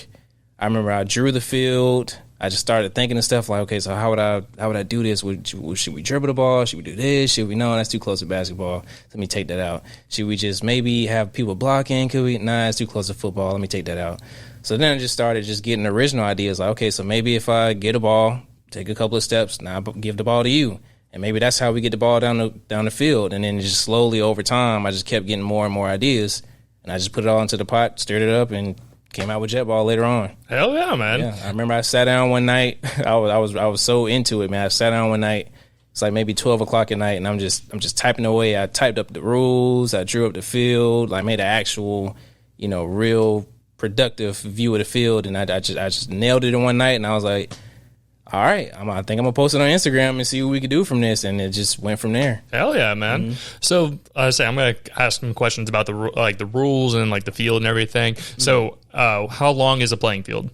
B: I remember I drew the field. I just started thinking of stuff like, okay, so how would I do this? Should we dribble the ball? Should we do this? Should we? No, that's too close to basketball. Let me take that out. Should we just maybe have people blocking? Could we? Nah, it's too close to football. Let me take that out. So then I just started just getting original ideas like, okay, so maybe if I get a ball, take a couple of steps, now give the ball to you. And maybe that's how we get the ball down the field. And then just slowly over time, I just kept getting more and more ideas. And I just put it all into the pot, stirred it up, and came out with jet ball later on.
A: Hell yeah, man.
B: Yeah, I remember I sat down one night. I was so into it, man. I sat down one night. It's like maybe 12 o'clock at night, and I'm just typing away. I typed up the rules. I drew up the field. I made an actual, real productive view of the field, and I just nailed it in one night. And I was like, all right, I think I'm going to post it on Instagram and see what we could do from this. And it just went from there.
A: Hell yeah, man. Mm-hmm. So I'm going to ask some questions about the rules and like the field and everything. Mm-hmm. So how long is a playing field?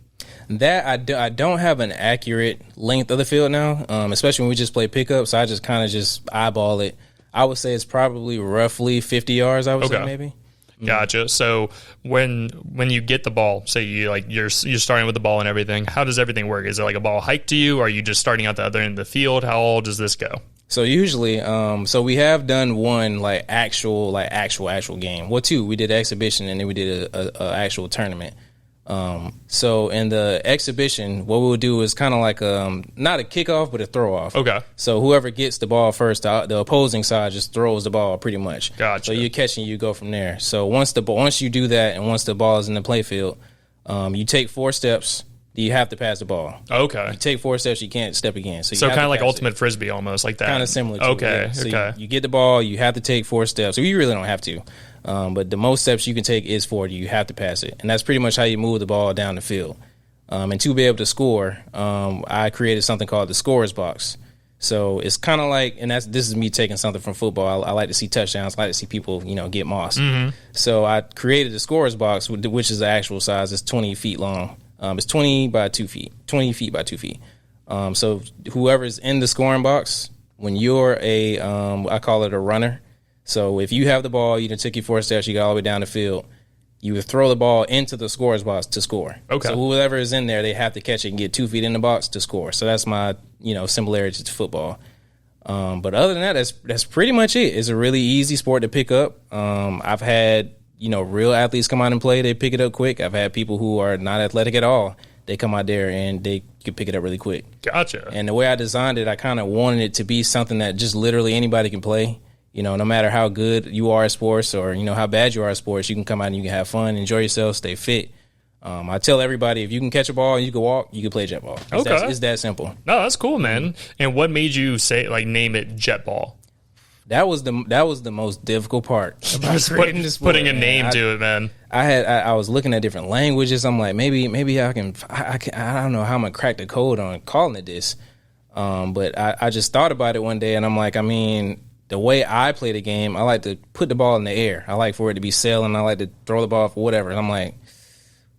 B: That I don't have an accurate length of the field now, especially when we just play pickup. So I just kind of just eyeball it. I would say it's probably roughly 50 yards, I would say maybe.
A: Gotcha. So when you get the ball, say you're starting with the ball and everything, how does everything work? Is it like a ball hiked to you? Or are you just starting at the other end of the field? How all does this go?
B: So usually, so we have done one actual game. Well, two. We did exhibition and then we did a actual tournament. So in the exhibition, what we'll do is kind of like not a kickoff, but a throw off.
A: Okay.
B: So whoever gets the ball first, the opposing side just throws the ball pretty much.
A: Gotcha.
B: So you catch and you go from there. So once you do that, and once the ball is in the play field, you take 4 steps. You have to pass the ball.
A: Okay.
B: You take 4 steps, you can't step again.
A: So kind of like ultimate frisbee, almost like that.
B: Kind of similar. To
A: okay.
B: It, yeah. So
A: okay.
B: You get the ball, you have to take 4 steps. So you really don't have to. But the most steps you can take is 40. You have to pass it. And that's pretty much how you move the ball down the field. And to be able to score, I created something called the scorer's box. So it's kind of like, and this is me taking something from football. I like to see touchdowns. I like to see people, get mossed. Mm-hmm. So I created the scorer's box, which is the actual size. It's 20 feet long. It's 20 by 2 feet. 20 feet by 2 feet. So whoever's in the scoring box, when you're I call it a runner. So if you have the ball, you done took your 4 steps, you got all the way down the field, you would throw the ball into the scorer's box to score.
A: Okay.
B: So whoever is in there, they have to catch it and get 2 feet in the box to score. So that's my, similarity to football. But other than that, that's pretty much it. It's a really easy sport to pick up. I've had, real athletes come out and play. They pick it up quick. I've had people who are not athletic at all. They come out there and they can pick it up really quick.
A: Gotcha.
B: And the way I designed it, I kind of wanted it to be something that just literally anybody can play. No matter how good you are at sports or, how bad you are at sports, you can come out and you can have fun, enjoy yourself, stay fit. I tell everybody, if you can catch a ball and you can walk, you can play jet ball. It's that simple.
A: No, that's cool, man. And what made you name it jet ball?
B: That was the most difficult part about creating this sport,
A: putting a name to it, man.
B: I was looking at different languages. I'm like, maybe I don't know how I'm gonna crack the code on calling it this. But I just thought about it one day, and I'm like, the way I play the game, I like to put the ball in the air. I like for it to be sailing. I like to throw the ball for whatever. And I'm like,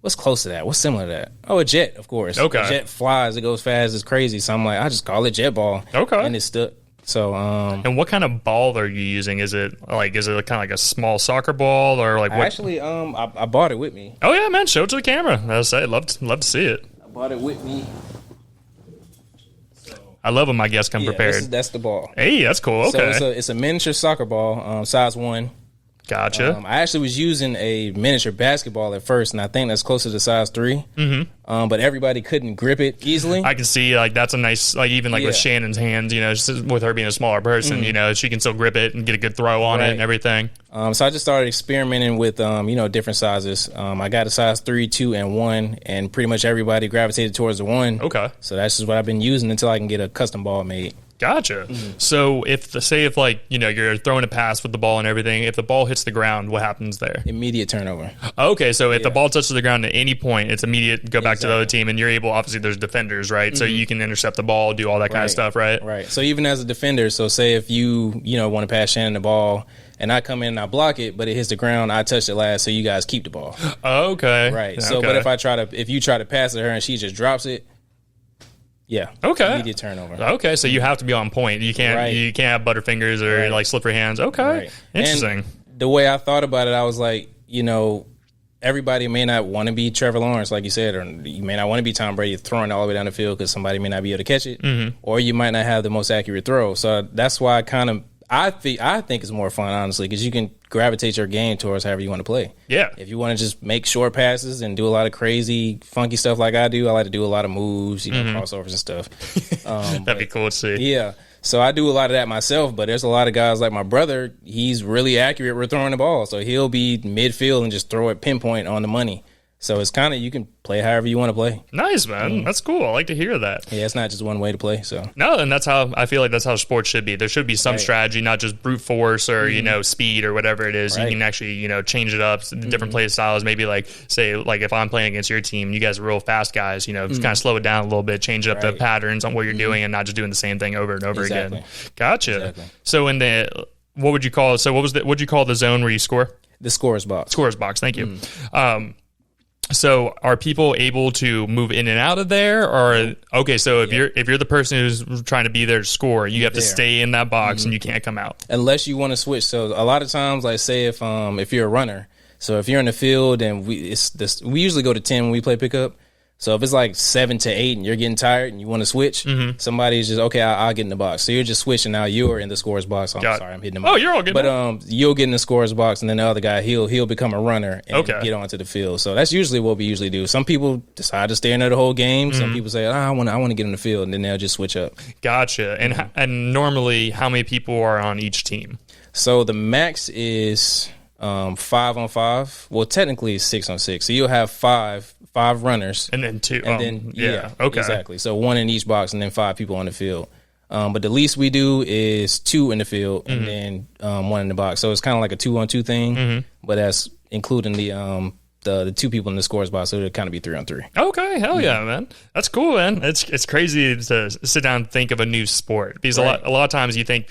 B: what's close to that? What's similar to that? Oh, a jet, of course.
A: Okay.
B: A jet flies. It goes fast. It's crazy. So I'm like, I just call it jet ball.
A: Okay.
B: And it stuck. So,
A: and what kind of ball are you using? Is it kind of like a small soccer ball or like what?
B: Actually, I bought it with me.
A: Oh yeah, man. Show it to the camera. I'll say, love to see it.
B: I bought it with me.
A: I love when my guests come prepared.
B: That's the ball.
A: Hey, that's cool. Okay.
B: So it's a miniature soccer ball, size 1.
A: Gotcha.
B: I actually was using a miniature basketball at first, and I think that's closer to size 3. Mm-hmm. But everybody couldn't grip it easily.
A: I can see that's a nice even with Shannon's hands, just with her being a smaller person, she can still grip it and get a good throw on it and everything.
B: So I just started experimenting with different sizes. I got a size 3, 2, and 1, and pretty much everybody gravitated towards the 1.
A: Okay.
B: So that's just what I've been using until I can get a custom ball made.
A: Gotcha. Mm-hmm. So if you're throwing a pass with the ball and everything, if the ball hits the ground, what happens there?
B: Immediate turnover.
A: Okay, so if the ball touches the ground at any point, it's immediate go back to the other team, and you're able. Obviously, there's defenders, right? Mm-hmm. So you can intercept the ball, do all that kind of stuff, right?
B: Right. So even as a defender, so say if you want to pass Shannon the ball, and I come in and I block it, but it hits the ground, I touch it last, so you guys keep the ball.
A: Okay.
B: Right. So, but if you try to pass it to her and she just drops it. Yeah.
A: Okay.
B: Immediate turnover.
A: Okay, so you have to be on point. You can't have butterfingers or slippery hands. Okay. Right. Interesting.
B: And the way I thought about it, I was like, everybody may not want to be Trevor Lawrence, like you said, or you may not want to be Tom Brady throwing all the way down the field because somebody may not be able to catch it, or you might not have the most accurate throw. So that's why I think it's more fun, honestly, because you can gravitate your game towards however you want to play.
A: Yeah.
B: If you want to just make short passes and do a lot of crazy, funky stuff like I do, I like to do a lot of moves, crossovers and stuff.
A: That'd be cool to see.
B: Yeah. So I do a lot of that myself, but there's a lot of guys like my brother. He's really accurate with throwing the ball. So he'll be midfield and just throw it pinpoint on the money. So it's kind of, you can play however you want to play.
A: Nice, man. That's cool. I like to hear that.
B: Yeah, it's not just one way to play. So
A: no, and that's how I feel like that's how sports should be. There should be some strategy, not just brute force or speed or whatever it is. You can actually change it up, different play styles. Maybe like say like if I'm playing against your team, you guys are real fast guys. Just kind of slow it down a little bit, change up the patterns on what you're doing, and not just doing the same thing over and over again. Gotcha. Exactly. So in the what would you call the zone where you score?
B: The scorer's box.
A: Scorer's box. Thank you. So are people able to move in and out of there, or okay? So if you're the person who's trying to be there to score, you have to stay in that box and you can't come out
B: unless you want to switch. So a lot of times, like say if you're a runner, so if you're in the field and we usually go to 10 when we play pickup. So if it's like 7 to 8 and you're getting tired and you want to switch, somebody's just, okay, I'll get in the box. So you're just switching now. You're in the scorer's box. I'm sorry, I'm hitting the mic.
A: Oh, you're all good.
B: But you'll get in the scorer's box, and then the other guy, he'll become a runner and get onto the field. So that's usually what we usually do. Some people decide to stay in there the whole game. Some people say, I want to get in the field, and then they'll just switch up.
A: Gotcha. And normally, how many people are on each team?
B: So the max is 5-on-5. Well, technically it's 6-on-6. So you'll have five runners,
A: and then 2,
B: and then
A: okay,
B: exactly. So 1 in each box, and then 5 people on the field. But the least we do is 2 in the field, and then 1 in the box. So it's kind of like a 2-on-2 thing, but that's including the 2 people in the scorer's box, so it'll kind of be 3-on-3.
A: Okay, hell yeah, man. That's cool, man. It's crazy to sit down and think of a new sport, because a lot of times you think,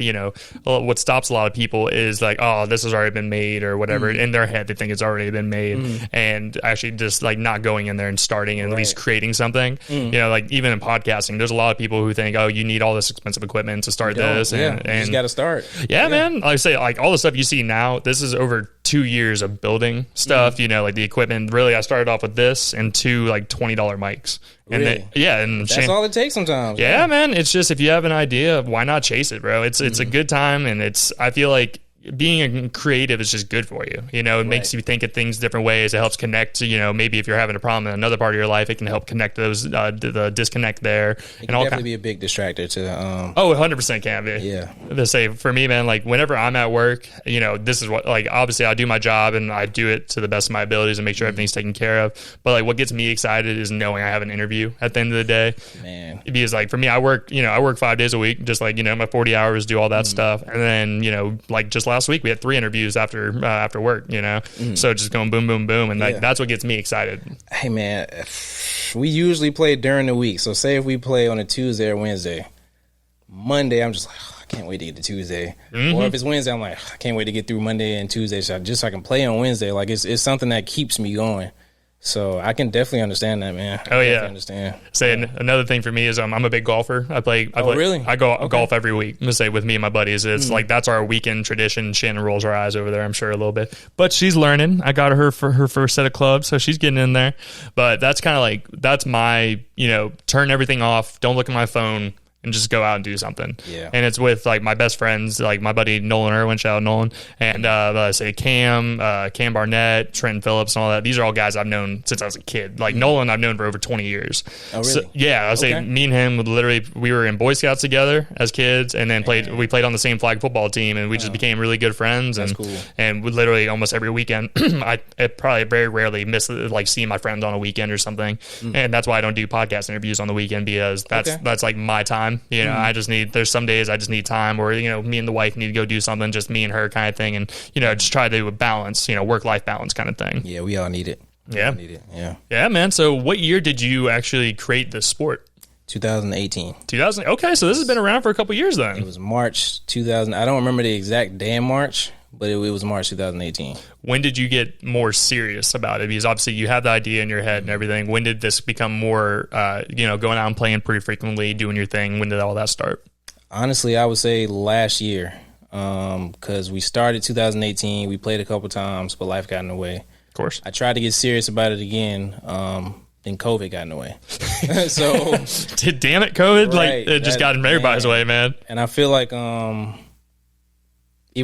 A: what stops a lot of people is like, oh, this has already been made or whatever. In their head, they think it's already been made, and actually just like not going in there and starting and at least creating something. Like even in podcasting, there's a lot of people who think, oh, you need all this expensive equipment to start this. And
B: you just got to start.
A: Yeah, man. Like I say, like all the stuff you see now, this is over 2 years of building stuff, like the equipment. Really, I started off with this and 2 like $20 mics. And
B: really?
A: And
B: that's all it takes sometimes.
A: Yeah, man. It's just, if you have an idea, why not chase it, bro? It's a good time, and I feel like being a creative is just good for you. It makes you think of things different ways. It helps connect. Maybe if you're having a problem in another part of your life, it can help connect those the disconnect there.
B: It can definitely be a big distractor to.
A: 100% can be.
B: Yeah.
A: To say for me, man, like whenever I'm at work, this is what, like, obviously I do my job and I do it to the best of my abilities and make sure everything's taken care of. But like what gets me excited is knowing I have an interview at the end of the day.
B: Man.
A: Because like for me, I work 5 days a week, just like my 40 hours, do all that stuff, and then like just last week we had 3 interviews after work, so just going boom, boom, boom, and that's what gets me excited.
B: Hey man, we usually play during the week. So say if we play on a Tuesday or Wednesday, Monday I'm just like, I can't wait to get to Tuesday. Or if it's Wednesday, I'm like, I can't wait to get through Monday and Tuesday, so I can play on Wednesday. Like it's something that keeps me going. So I can definitely understand that, man.
A: Oh yeah,
B: understand.
A: Another thing for me is I'm a big golfer. I play.
B: Really?
A: I go golf every week. I'm gonna say with me and my buddies. It's like that's our weekend tradition. Shannon rolls her eyes over there, I'm sure, a little bit, but she's learning. I got her for her first set of clubs, so she's getting in there. But that's kind of like that's my turn everything off. Don't look at my phone. And just go out and do something.
B: Yeah.
A: And it's with like my best friends, like my buddy Nolan Irwin, shout out Nolan, and say Cam Barnett, Trenton Phillips, and all that. These are all guys I've known since I was a kid. Like Nolan, I've known for over 20 years.
B: Oh, really?
A: So, yeah, I would say me and him we were in Boy Scouts together as kids, and then we played on the same flag football team, and we just became really good friends.
B: That's
A: and
B: cool.
A: And we literally almost every weekend, I probably very rarely miss like seeing my friends on a weekend or something, and that's why I don't do podcast interviews on the weekend, because that's like my time. There's some days I just need time, or me and the wife need to go do something, just me and her kind of thing, and just try to balance, work-life balance kind of thing.
B: Yeah, we all need it.
A: Yeah. Yeah, man. So what year did you actually create this sport?
B: 2018.
A: 2000. Okay, so this has been around for a couple years then.
B: It was March 2000. I don't remember the exact day in March, but it was March 2018.
A: When did you get more serious about it? Because obviously you had the idea in your head and everything. When did this become more, going out and playing pretty frequently, doing your thing? When did all that start?
B: Honestly, I would say last year, because we started 2018. We played a couple times, but life got in the way.
A: course.
B: I tried to get serious about it again. Then COVID got in the way. So
A: damn it, COVID!
B: Right,
A: like it just got in everybody's way, man.
B: And I feel like, even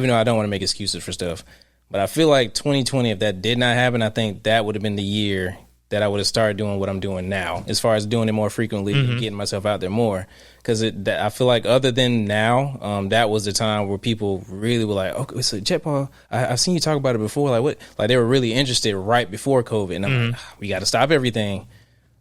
B: though I don't want to make excuses for stuff, but I feel like 2020, if that did not happen, I think that would have been the year that I would have started doing what I'm doing now, as far as doing it more frequently and getting myself out there more. Because I feel like other than now, that was the time where people really were like, okay, so Jet Paul, I've seen you talk about it before. Like what? Like they were really interested right before COVID. And I'm like, we got to stop everything.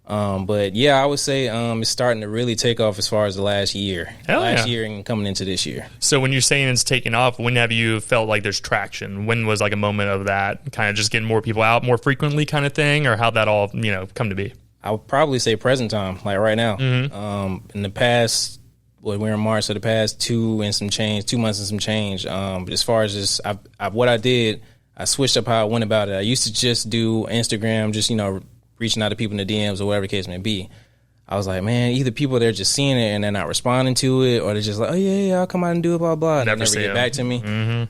B: But yeah, I would say it's starting to really take off as far as the last year. Year and coming into this year.
A: So when you're saying it's taking off, when have you felt like there's traction? When was like a moment of that kind of just getting more people out more frequently kind of thing, or how'd that all, come to be?
B: I would probably say present time, like right now. In the past, we're in March, so the past 2 months and some change. But as far as just what I did, I switched up how I went about it. I used to just do Instagram, just, reaching out to people in the DMs or whatever the case may be. I was like, man, either people, they're just seeing it and they're not responding to it, or they're just like, oh, yeah, I'll come out and do it, blah, blah. And they never get back to me.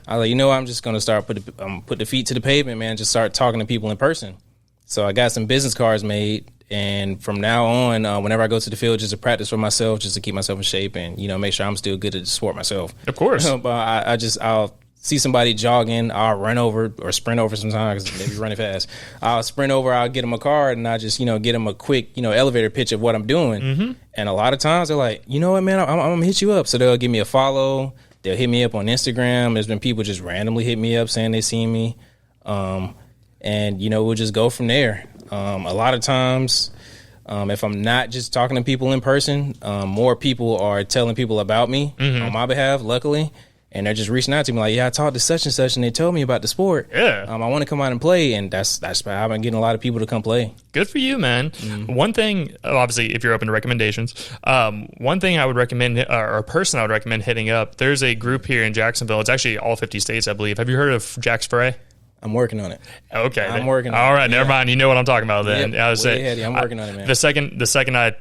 B: I was like, I'm just going to start put the feet to the pavement, man, just start talking to people in person. So I got some business cards made, and from now on, whenever I go to the field, just to practice for myself, just to keep myself in shape and, make sure I'm still good to support myself.
A: Of course.
B: But I'll see somebody jogging, I'll run over or sprint over sometimes because maybe running fast. I'll sprint over, I'll get them a card, and I just, get them a quick, elevator pitch of what I'm doing. And a lot of times they're like, you know what, man, I'm going to hit you up. So they'll give me a follow. They'll hit me up on Instagram. There's been people just randomly hit me up saying they seen me. And, we'll just go from there. A lot of times, if I'm not just talking to people in person, more people are telling people about me on my behalf, luckily. And they're just reaching out to me like, yeah, I talked to such and such, and they told me about the sport.
A: Yeah.
B: I want to come out and play, and that's how I've been getting a lot of people to come play.
A: Good for you, man. One thing, obviously, if you're open to recommendations, one thing I would recommend, or a person I would recommend hitting up, there's a group here in Jacksonville. It's actually all 50 states, I believe. Have you heard of Jack's Fray?
B: I'm working on it.
A: Okay.
B: I'm working on it.
A: All right, never mind. You know what I'm talking about then.
B: Yep.
A: I was saying,
B: I'm working on it, man.
A: The second I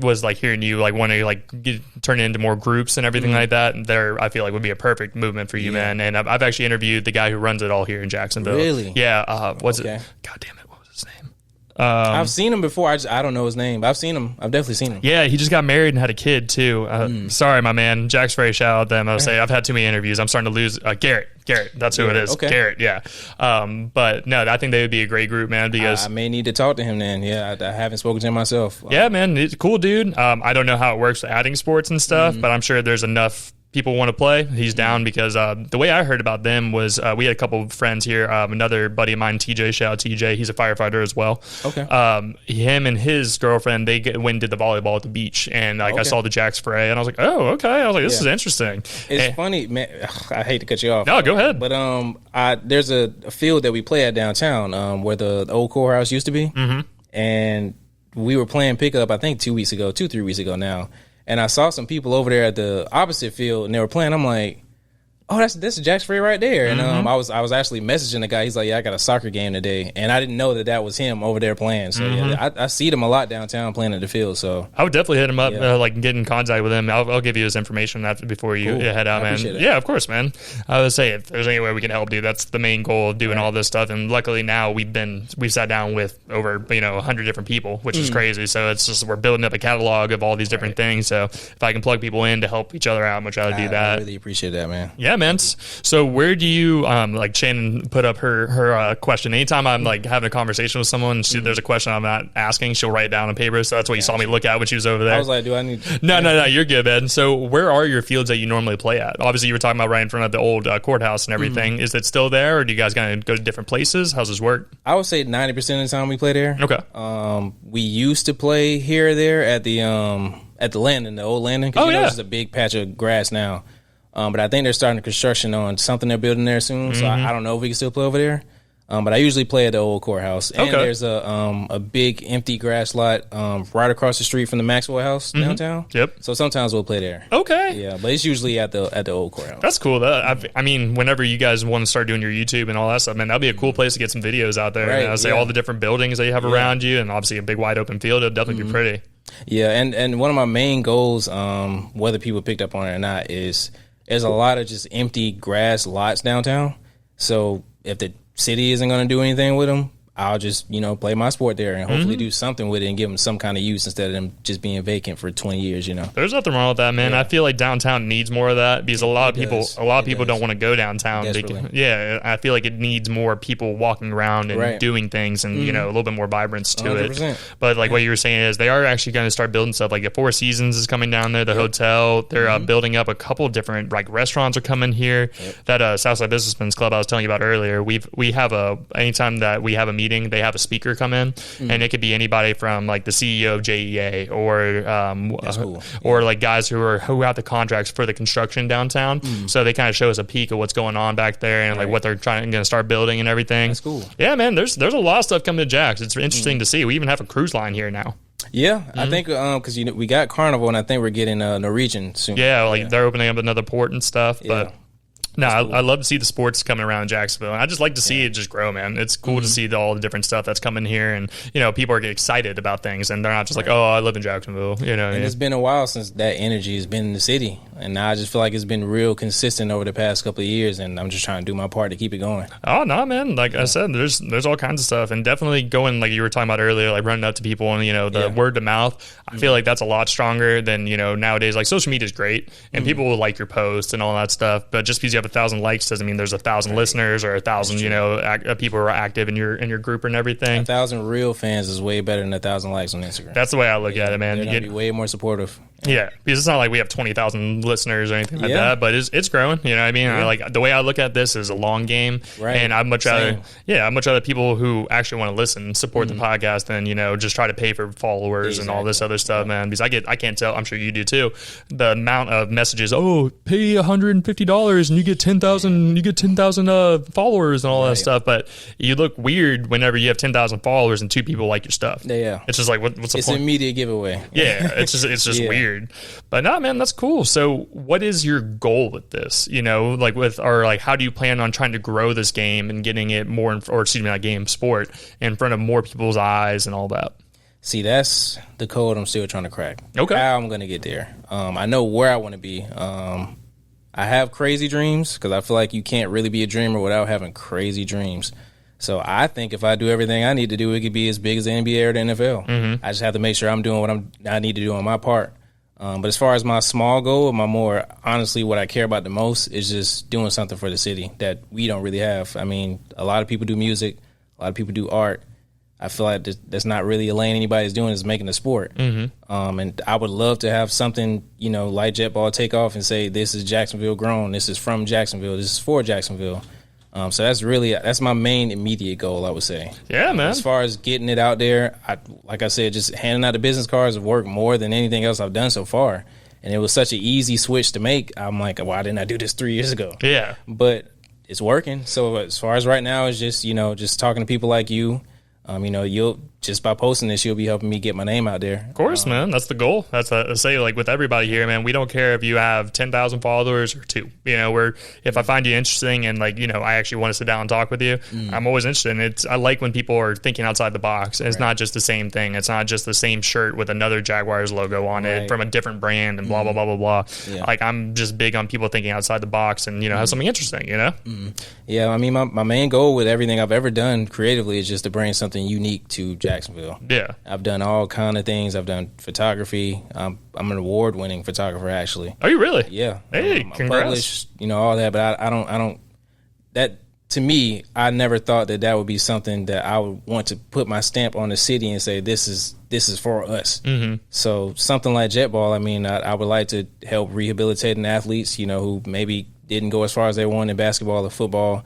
A: was hearing you want to turn it into more groups and everything like that, and I feel like would be a perfect movement for you, man. And I've actually interviewed the guy who runs it all here in Jacksonville.
B: Really?
A: Yeah. What's it? God damn it. What was his name?
B: I've seen him before. I don't know his name, but I've seen him. I've definitely seen him.
A: Yeah, he just got married and had a kid too. Sorry, my man. Jack's Fray, shout out them. I would say I've had too many interviews. I'm starting to lose. Garrett, that's who it is. Okay. Garrett, yeah. But no, I think they would be a great group, man. Because
B: I may need to talk to him then. Yeah, I haven't spoken to him myself.
A: Yeah, man, he's a cool dude. I don't know how it works with adding sports and stuff, but I'm sure there's enough people want to play. He's down because the way I heard about them was we had a couple of friends here. Another buddy of mine, TJ, shout out TJ. He's a firefighter as well.
B: Okay.
A: Him and his girlfriend, they went and did the volleyball at the beach, and I saw the Jack's Fray, and I was like, oh, okay. I was like, this is interesting.
B: It's funny, man. I hate to cut you off.
A: No, go ahead.
B: But there's a field that we play at downtown where the old courthouse used to be, and we were playing pickup. I think 3 weeks ago now. And I saw some people over there at the opposite field, and they were playing. I'm like, oh, that's Jack's Fray right there. And I was actually messaging the guy. He's like, yeah, I got a soccer game today, and I didn't know that was him over there playing. So yeah, I see them a lot downtown playing at the field. So
A: I would definitely hit him up, get in contact with him. I'll give you his information before you head out, man. Yeah, of course, man. I would say if there's any way we can help, dude, that's the main goal of doing all this stuff. And luckily now we've sat down with over 100 different people, which is crazy. So it's just we're building up a catalog of all these different things. So if I can plug people in to help each other out, much I would do that.
B: I really appreciate that, man.
A: Yeah, man. So where do you Shannon put up her question? Anytime I'm having a conversation with someone, there's a question I'm not asking, she'll write it down on paper. So that's what you saw me look at when she was over there.
B: I was like, do I need
A: No, you're good, man. So where are your fields that you normally play at? Obviously you were talking about right in front of the old courthouse and everything. Is it still there, or do you guys gonna go to different places? How's this work?
B: I would say 90% of the time we play there.
A: Okay.
B: We used to play here or there at the landing, the old landing, because there's a big patch of grass now. But I think they're starting construction on something they're building there soon, so I don't know if we can still play over there. But I usually play at the old courthouse. And there's a big empty grass lot right across the street from the Maxwell House downtown.
A: Yep.
B: So sometimes we'll play there.
A: Okay.
B: Yeah, but it's usually at the old courthouse.
A: That's cool. I mean, whenever you guys want to start doing your YouTube and all that stuff, man, that'd be a cool place to get some videos out there.
B: Right,
A: I say all the different buildings that you have around you, and obviously a big wide open field. It'll definitely be pretty.
B: Yeah, and one of my main goals, whether people picked up on it or not, is there's a lot of just empty grass lots downtown. So if the city isn't going to do anything with them, I'll just, play my sport there and hopefully do something with it and give them some kind of use instead of them just being vacant for 20 years,
A: There's nothing wrong with that, man. I feel like downtown needs more of that because a lot of people don't want to go downtown. I feel like it needs more people walking around and doing things and, a little bit more vibrance to 100%. It. But like what you were saying is they are actually going to start building stuff. Like the Four Seasons is coming down there, the hotel. They're building up a couple different like restaurants are coming here. That Southside Businessmen's Club I was telling you about earlier, we have anytime that we have a meeting, they have a speaker come in, and it could be anybody from like the CEO of JEA or like guys who have the contracts for the construction downtown. So they kind of show us a peek of what's going on back there and like what they're going to start building and everything.
B: That's cool.
A: Yeah, man. There's a lot of stuff coming to Jax. It's interesting to see. We even have a cruise line here now.
B: Yeah, I think because we got Carnival and I think we're getting Norwegian soon.
A: Yeah, like they're opening up another port and stuff, but. No, cool. I love to see the sports coming around in Jacksonville. And I just like to see it just grow, man. It's cool to see all the different stuff that's coming here, and people are getting excited about things, and they're not just like, oh, I live in Jacksonville. And
B: it's been a while since that energy has been in the city, and now I just feel like it's been real consistent over the past couple of years, and I'm just trying to do my part to keep it going.
A: Oh no, man! Like I said, there's all kinds of stuff, and definitely going like you were talking about earlier, like running up to people and the word to mouth. I feel like that's a lot stronger than nowadays. Like social media is great, and people will like your posts and all that stuff, but just because you have 1,000 likes doesn't mean there's 1,000 listeners or 1,000 people who are active in your group and everything.
B: 1,000 real fans is way better than 1,000 likes on Instagram.
A: That's the way I look at it, man.
B: They're gonna be way more supportive.
A: Yeah, because it's not like we have 20,000 listeners or anything like that, but it's growing. You know what I mean? Yeah. Like the way I look at this is a long game, and I'd much rather people who actually want to listen support the podcast than just try to pay for followers and all this other stuff, man. Because I can't tell. I'm sure you do too. The amount of messages. Oh, pay $150 and you get 10,000. You get 10,000 followers and all that stuff. But you look weird whenever you have 10,000 followers and 2 people like your stuff.
B: Yeah,
A: it's just like what's the point?
B: It's an immediate giveaway.
A: Yeah, it's just weird. But no, man, that's cool. So what is your goal with this? How do you plan on trying to grow this game and getting it more, sport in front of more people's eyes and all that?
B: See, that's the code I'm still trying to crack.
A: Okay.
B: How I'm going to get there. I know where I want to be. I have crazy dreams because I feel like you can't really be a dreamer without having crazy dreams. So I think if I do everything I need to do, it could be as big as the NBA or the NFL. I just have to make sure I'm doing what I need to do on my part. But as far as my small goal, what I care about the most is just doing something for the city that we don't really have. I mean, a lot of people do music, a lot of people do art. I feel like that's not really a lane anybody's doing is making a sport. And I would love to have something, like Jetball take off and say, this is Jacksonville grown, this is from Jacksonville, this is for Jacksonville. So that's my main immediate goal, I would say.
A: Yeah, man.
B: As far as getting it out there, like I said, just handing out the business cards have worked more than anything else I've done so far. And it was such an easy switch to make. I'm like, why didn't I do this 3 years ago?
A: Yeah.
B: But it's working. So as far as right now, it's just, just talking to people like you. You'll just by posting this, you'll be helping me get my name out there.
A: Of course, man. That's the goal. That's I say, like with everybody here, man. We don't care if you have 10,000 followers or 2. If I find you interesting and I actually want to sit down and talk with you, I'm always interested. And I like when people are thinking outside the box. And it's not just the same thing. It's not just the same shirt with another Jaguars logo on it from a different brand and blah blah blah blah blah. Yeah. Like I'm just big on people thinking outside the box and have something interesting.
B: Yeah, I mean, my main goal with everything I've ever done creatively is just to bring something unique to Jacksonville.
A: Yeah,
B: I've done all kind of things. I've done photography. I'm an award-winning photographer, actually.
A: Are you really?
B: Yeah.
A: Hey, congrats.
B: Published, all that, but I don't. That to me, I never thought that would be something that I would want to put my stamp on the city and say this is for us. So something like Jetball. I mean, I would like to help rehabilitating athletes, who maybe didn't go as far as they wanted in basketball or football.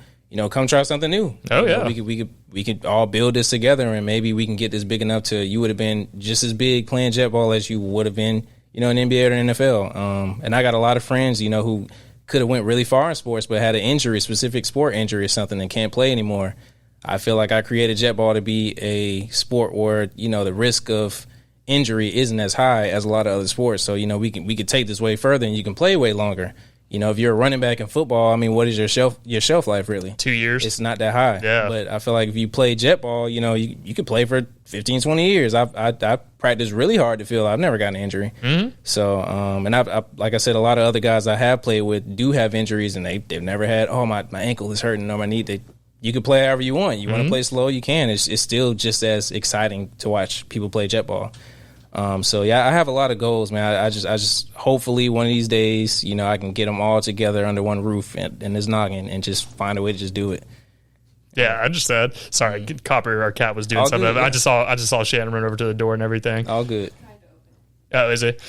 B: Come try something new.
A: Oh yeah,
B: we could all build this together, and maybe we can get this big enough to you would have been just as big playing Jetball as you would have been, in NBA or the NFL. And I got a lot of friends, who could have went really far in sports, but had an injury, specific sport injury or something, and can't play anymore. I feel like I created Jetball to be a sport where the risk of injury isn't as high as a lot of other sports. So we could take this way further, and you can play way longer. If you're a running back in football, I mean, what is your shelf life really?
A: 2 years.
B: It's not that high.
A: Yeah.
B: But I feel like if you play Jetball, you could play for 15, 20 years. I practiced really hard to feel I've never gotten an injury. So, and I like I said, a lot of other guys I have played with do have injuries, and they've never had, my ankle is hurting or my knee. They you can play however you want. You want to play slow, you can. It's still just as exciting to watch people play jet ball. So yeah, I have a lot of goals, man. I just hopefully one of these days, you know, I can get them all together under one roof and this noggin and just find a way to just do it.
A: Yeah, I just said sorry. Copper, our cat, was doing
B: All
A: something.
B: good, yeah.
A: I just saw Shannon run over to the door and everything.
B: All good.
A: Oh, is it?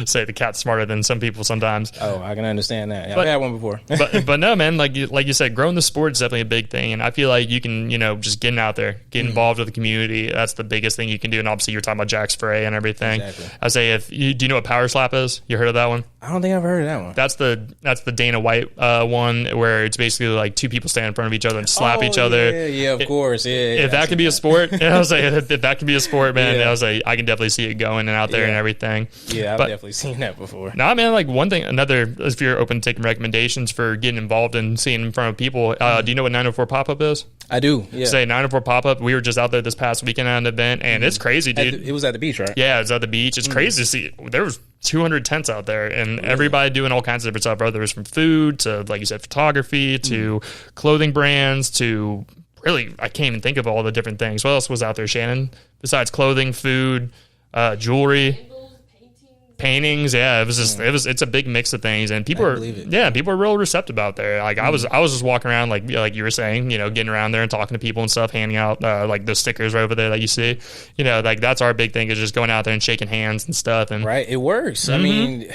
A: Say the cat's smarter than some people sometimes.
B: Oh, I can understand that. Yeah, I've had one before.
A: but no, man, like you said, growing the sport is definitely a big thing. And I feel like you can, you know, just getting out there, get involved with the community. That's the biggest thing you can do. And obviously you're talking about Jack Spray and everything.
B: Exactly.
A: I say, do you know what power slap is? You heard of that one?
B: I don't think I've heard of that one.
A: That's the Dana White one where it's basically like two people stand in front of each other and slap each other.
B: Yeah, of course. Yeah,
A: if that could be a sport, I was like, if that could be a sport, man, I was like, I can definitely see it going and out there and everything.
B: Yeah, I've definitely seen that before.
A: Nah, man, like if you're open to taking recommendations for getting involved and seeing in front of people, do you know what 904 Pop-Up is?
B: I do, yeah.
A: Say 904 Pop-Up, we were just out there this past weekend at an event, and it's crazy, dude.
B: It was at the beach, right?
A: Yeah, it was at the beach. It's crazy to see. There was 200 tents out there, and everybody doing all kinds of different stuff, whether it was from food to, like you said, photography to clothing brands to really, I can't even think of all the different things. What else was out there, Shannon? Besides clothing, food, jewelry, paintings. Yeah, it was just it's a big mix of things, and people are real receptive out there. Like I was just walking around like you were saying, you know, getting around there and talking to people and stuff, handing out like those stickers over there that you see. You know, like that's our big thing, is just going out there and shaking hands and stuff. And
B: right, it works. I mean,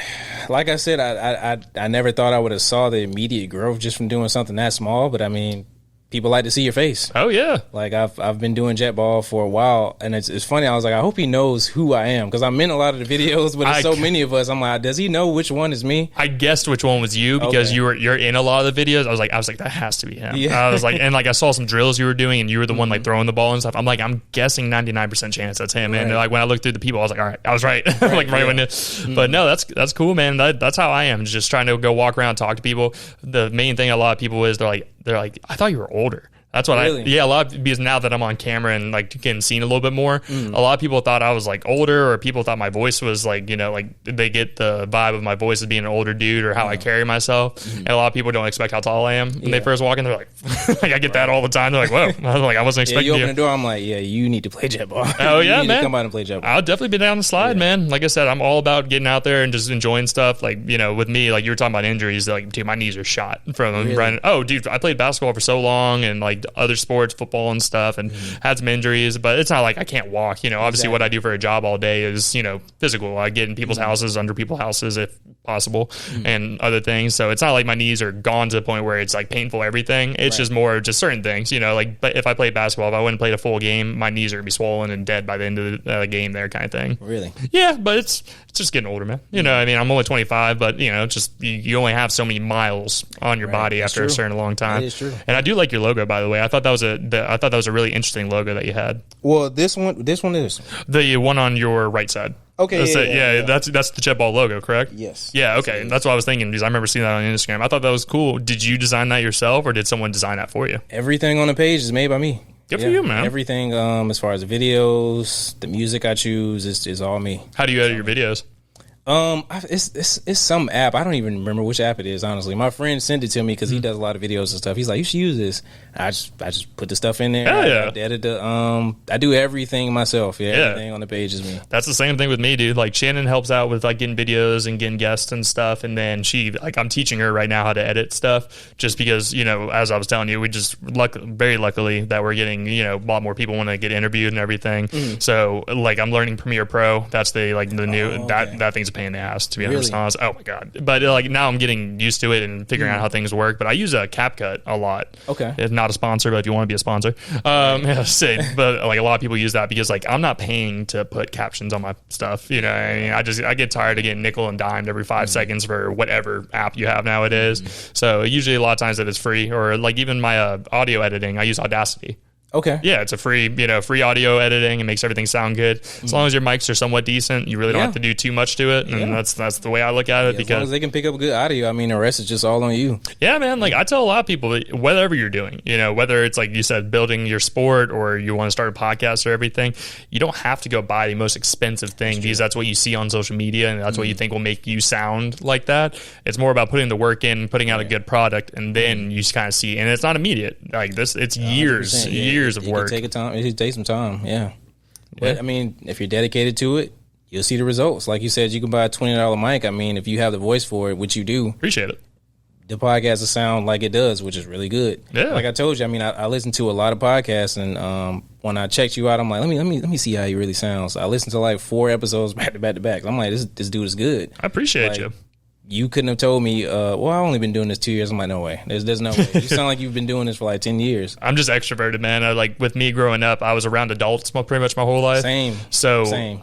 B: like I said, I never thought I would have saw the immediate growth just from doing something that small, but I mean, people like to see your face.
A: Oh yeah.
B: Like I've been doing jet ball for a while, and it's funny. I was like, I hope he knows who I am, because I'm in a lot of the videos, but there's so many of us. I'm like, does he know which one is me?
A: I guessed which one was you because you're in a lot of the videos. I was like, that has to be him. Yeah. I was like, and like I saw some drills you were doing, and you were the one like throwing the ball and stuff. I'm like, I'm guessing 99% chance that's him. Right. And like when I looked through the people, I was like, all right, I was right. But no, that's cool, man. That's how I am. Just trying to go walk around, talk to people. The main thing a lot of people is they're like, I thought you were older. That's what a lot of, because now that I'm on camera and like getting seen a little bit more, a lot of people thought I was like older, or people thought my voice was like, you know, like they get the vibe of my voice as being an older dude or how I carry myself. And a lot of people don't expect how tall I am when they first walk in. They're like, like I get that all the time. They're like, whoa, I was like, I wasn't expecting
B: you. Open the door, I'm like, yeah, you need to play jet ball.
A: Oh yeah, man,
B: come out and play jet ball.
A: I'll definitely be down the slide, man. Like I said, I'm all about getting out there and just enjoying stuff. Like, you know, with me, like you were talking about injuries, like dude, my knees are shot from running. Oh, dude, I played basketball for so long and like other sports, football and stuff, and had some injuries, but it's not like I can't walk. You know, obviously what I do for a job all day is, you know, physical. I get in people's houses, under people's houses if possible, and other things. So it's not like my knees are gone to the point where it's like painful everything. It's just more just certain things, you know, like, but if I played basketball, if I wouldn't play a full game, my knees are gonna be swollen and dead by the end of the game there, kind of thing.
B: Really?
A: Yeah, but it's just getting older, man. You know, I mean, I'm only 25, but you know, just you only have so many miles on your body after a certain long time.
B: That is true.
A: And I do like your logo, by the way. I thought that was a really interesting logo that you had.
B: Well, this one is
A: the one on your right side.
B: Okay,
A: that's the jet ball logo, correct?
B: Yes.
A: Yeah, okay. That's what I was thinking, because I remember seeing that on Instagram. I thought that was cool. Did you design that yourself, or did someone design that for you?
B: Everything on the page is made by me.
A: Good for you, man.
B: Everything, as far as the videos, the music I choose, is all me.
A: How do you edit your videos?
B: It's some app. I don't even remember which app it is, honestly. My friend sent it to me because he does a lot of videos and stuff. He's like, you should use this. I just put the stuff in there. I edit I do everything myself. Everything on the page is me.
A: That's the same thing with me, dude. Like Shannon helps out with like getting videos and getting guests and stuff, and then I'm teaching her right now how to edit stuff, just because, you know, as I was telling you, we just very luckily that we're getting, you know, a lot more people want to get interviewed and everything. So like I'm learning Premiere Pro. That's the new that thing's a pain in the ass, to be honest. Oh my god! But like now I'm getting used to it and figuring out how things work. But I use a CapCut a lot. Okay, it's not a sponsor, but if you want to be a sponsor, but like a lot of people use that because like I'm not paying to put captions on my stuff. You know, I mean, I get tired of getting nickel and dimed every 5 seconds for whatever app you have nowadays. So usually a lot of times that it's free, or like even my audio editing, I use Audacity.
B: Okay.
A: Yeah, it's a free, free audio editing. It makes everything sound good. As long as your mics are somewhat decent, you really don't have to do too much to it. And that's the way I look at it.
B: As long as they can pick up good audio, I mean, the rest is just all on you.
A: Yeah, man. Like I tell a lot of people, that whatever you're doing, whether it's like you said, building your sport or you want to start a podcast or everything, you don't have to go buy the most expensive thing because that's what you see on social media and that's what you think will make you sound like that. It's more about putting the work in, putting out a good product, and then you just kind of see. And it's not immediate. Like this, it's years of work.
B: It take some time, yeah. But I mean, if you're dedicated to it, you'll see the results. Like you said, you can buy a $20 mic. I mean, if you have the voice for it, which you do,
A: appreciate it.
B: The podcast will sound like it does, which is really good.
A: Yeah.
B: Like I told you, I mean, I listen to a lot of podcasts, and when I checked you out, I'm like, let me see how he really sounds. I listened to like 4 episodes back to back to back. I'm like, this dude is good.
A: I appreciate you.
B: You couldn't have told me, well, I've only been doing this 2 years. I'm like, no way. There's no way. You sound like you've been doing this for like 10 years.
A: I'm just extroverted, man. With me growing up, I was around adults pretty much my whole life.
B: Same.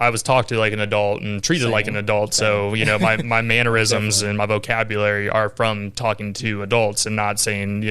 A: I was talked to like an adult and treated like an adult. So, my mannerisms and my vocabulary are from talking to adults and not saying,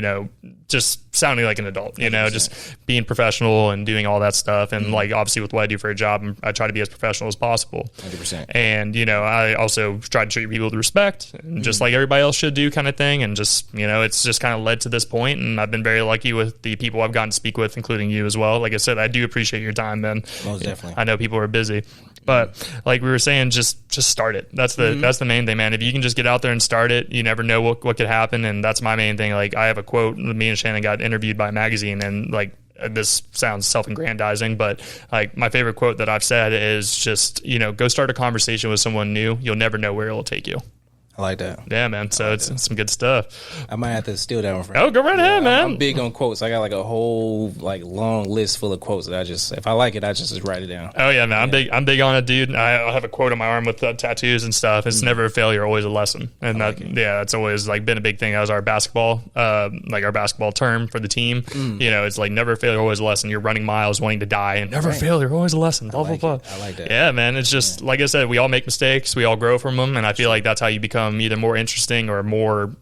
A: just sounding like an adult, 100%. Just being professional and doing all that stuff. And like, obviously with what I do for a job, I try to be as professional as possible.
B: 100%.
A: And, I also try to treat people with respect, just like everybody else should do kind of thing. And just, it's just kind of led to this point. And I've been very lucky with the people I've gotten to speak with, including you as well. Like I said, I do appreciate your time, man.
B: Most definitely.
A: I know people are busy. But like we were saying, just start it. That's the main thing, man. If you can just get out there and start it, you never know what could happen. And that's my main thing. Like I have a quote. Me and Shannon got interviewed by a magazine, and like this sounds self-aggrandizing, but like my favorite quote that I've said is just go start a conversation with someone new. You'll never know where it will take you.
B: I like that.
A: Yeah, man. So it's some good stuff.
B: I might have to steal that one from
A: you. Go right ahead, man.
B: I'm big on quotes. I got like a whole like long list full of quotes that if I like it, I just write it down.
A: Oh yeah, man. I'm big on it, dude. I have a quote on my arm with tattoos and stuff. It's never a failure, always a lesson. And that's always like been a big thing. That was our basketball, our basketball term for the team. It's like never a failure, always a lesson. You're running miles wanting to die, and never a failure, always a lesson. Blah, blah, blah.
B: I like that.
A: Yeah, man. It's just like I said, we all make mistakes. We all grow from them, and I feel like that's how you become either more interesting or more,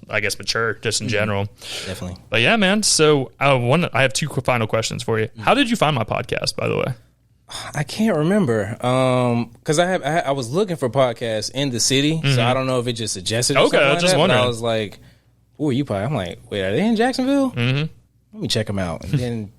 A: I guess, mature, just in general.
B: Definitely.
A: But yeah, man. So I have 2 final questions for you. How did you find my podcast, by the way?
B: I can't remember, because I was looking for podcasts in the city, so I don't know if it just suggested.
A: Okay, I was just wondering.
B: I was like, "Who are you?" I'm like, "Wait, are they in Jacksonville? Let me check them out." And then